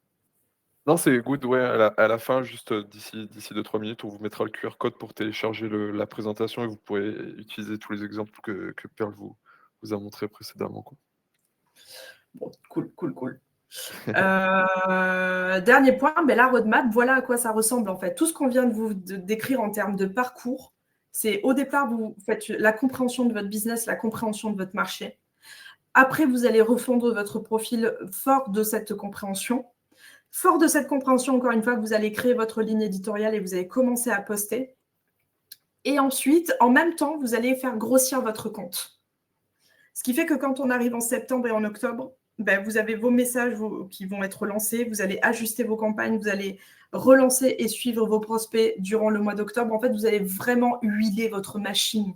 Speaker 1: Non, c'est good, ouais, à la fin, juste d'ici 2-3 minutes, on vous mettra le QR code pour télécharger la présentation et vous pourrez utiliser tous les exemples que Perl vous a montré précédemment, quoi.
Speaker 2: Bon, cool. Dernier point, la roadmap, voilà à quoi ça ressemble en fait. Tout ce qu'on vient de vous décrire en termes de parcours, c'est au départ, vous faites la compréhension de votre business, la compréhension de votre marché. Après, vous allez refondre votre profil fort de cette compréhension. Fort de cette compréhension, encore une fois, vous allez créer votre ligne éditoriale et vous allez commencer à poster. Et ensuite, en même temps, vous allez faire grossir votre compte. Ce qui fait que quand on arrive en septembre et en octobre, vous avez vos messages qui vont être lancés, vous allez ajuster vos campagnes, vous allez relancer et suivre vos prospects durant le mois d'octobre. En fait, vous allez vraiment huiler votre machine.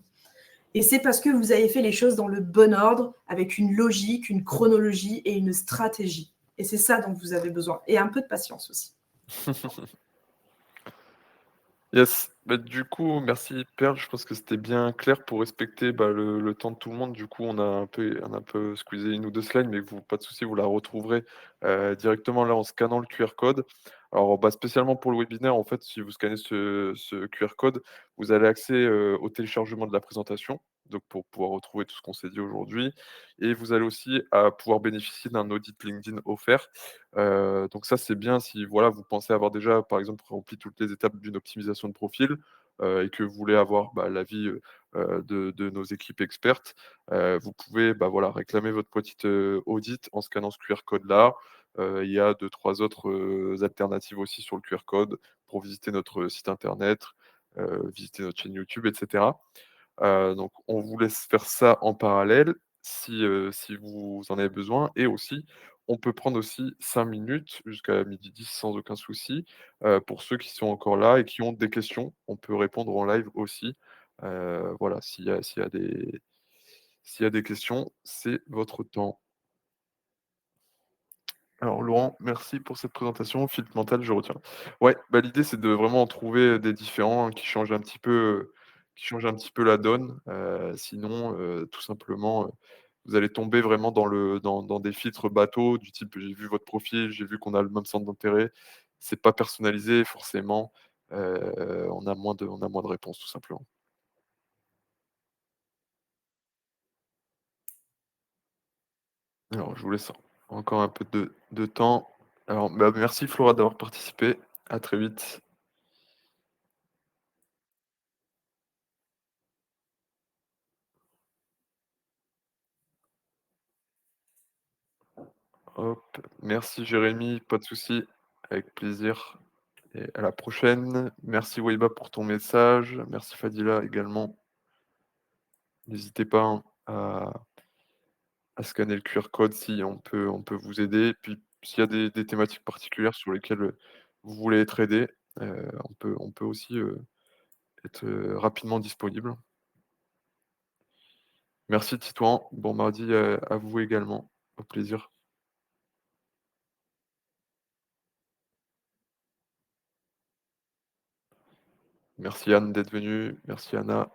Speaker 2: Et c'est parce que vous avez fait les choses dans le bon ordre, avec une logique, une chronologie et une stratégie. Et c'est ça dont vous avez besoin. Et un peu de patience aussi.
Speaker 1: Yes. Du coup, merci Perle. Je pense que c'était bien clair pour respecter le temps de tout le monde. Du coup, on a un peu squeezé 1 ou 2 slides, mais vous, pas de souci, vous la retrouverez directement là en scannant le QR code. Alors, spécialement pour le webinaire, en fait, si vous scannez ce QR code, vous avez accès au téléchargement de la présentation, donc pour pouvoir retrouver tout ce qu'on s'est dit aujourd'hui. Et vous allez aussi pouvoir bénéficier d'un audit LinkedIn offert. Donc ça, c'est bien si voilà, vous pensez avoir déjà, par exemple, rempli toutes les étapes d'une optimisation de profil, et que vous voulez avoir l'avis de nos équipes expertes. Vous pouvez voilà, réclamer votre petite audit en scannant ce QR code-là. Il y a 2-3 autres alternatives aussi sur le QR code pour visiter notre site internet, visiter notre chaîne YouTube, etc. Donc on vous laisse faire ça en parallèle si vous en avez besoin, et aussi, on peut prendre aussi 5 minutes jusqu'à 12h10 sans aucun souci, pour ceux qui sont encore là et qui ont des questions. On peut répondre en live aussi. Voilà, s'il y a des questions, c'est votre temps. Alors Laurent, merci pour cette présentation. Filtre mental, je retiens. Ouais, l'idée c'est de vraiment en trouver des différents, qui changent un petit peu la donne. Sinon, tout simplement, vous allez tomber vraiment dans des filtres bateaux du type: «J'ai vu votre profil, j'ai vu qu'on a le même centre d'intérêt». C'est pas personnalisé forcément, on a moins de réponses tout simplement. Alors je vous laisse encore un peu de temps. Alors, merci Flora d'avoir participé. À très vite. Hop, merci Jérémy, pas de souci, avec plaisir et à la prochaine. Merci Waiba pour ton message, merci Fadila également. N'hésitez pas, hein, à scanner le QR code si on peut vous aider. Et puis s'il y a des thématiques particulières sur lesquelles, vous voulez être aidé, on peut aussi, être, rapidement disponible. Merci Titouan, bon mardi, à vous également, au plaisir. Merci Anne d'être venue, merci Anna,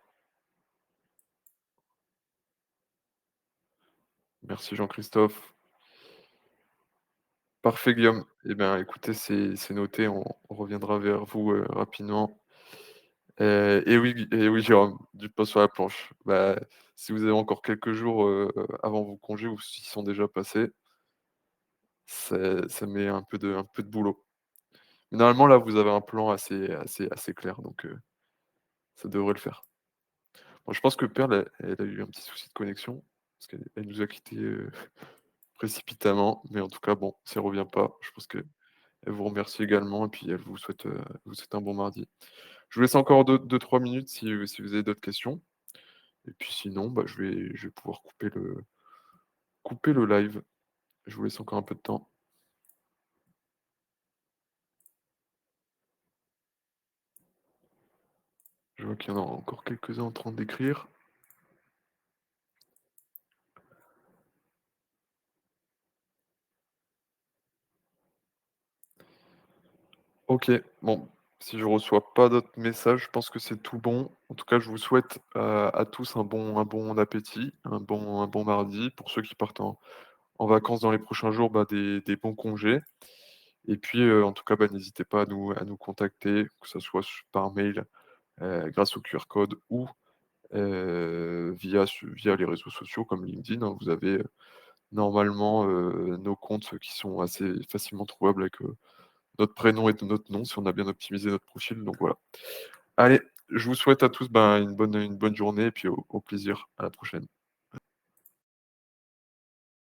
Speaker 1: merci Jean-Christophe. Parfait Guillaume. Eh bien écoutez, c'est noté, on reviendra vers vous, rapidement. Et oui Jérôme, du pain sur la planche. Bah, si vous avez encore quelques jours, avant vos congés ou s'ils sont déjà passés, ça met un peu de boulot. Mais normalement là, vous avez un plan assez clair, donc ça devrait le faire. Bon, je pense que Perle, elle a eu un petit souci de connexion, parce qu'elle nous a quittés, précipitamment, mais en tout cas bon, si elle revient pas, je pense qu'elle vous remercie également et puis elle vous souhaite un bon mardi. Je vous laisse encore 2-3 minutes si vous avez d'autres questions et puis sinon, bah, je vais pouvoir couper le live. Je vous laisse encore un peu de temps. Je vois qu'il y en a encore quelques-uns en train d'écrire. OK, bon, si je reçois pas d'autres messages, je pense que c'est tout bon. En tout cas, je vous souhaite, à tous un bon appétit, un bon mardi. Pour ceux qui partent en vacances dans les prochains jours, bah, des bons congés et puis, en tout cas, bah, n'hésitez pas à nous contacter, que ça soit par mail, grâce au QR code ou, via les réseaux sociaux comme LinkedIn, hein. Vous avez, normalement, nos comptes qui sont assez facilement trouvables avec, notre prénom et notre nom, si on a bien optimisé notre profil, donc voilà. Allez, je vous souhaite à tous, ben, une bonne journée et puis au plaisir. À la prochaine.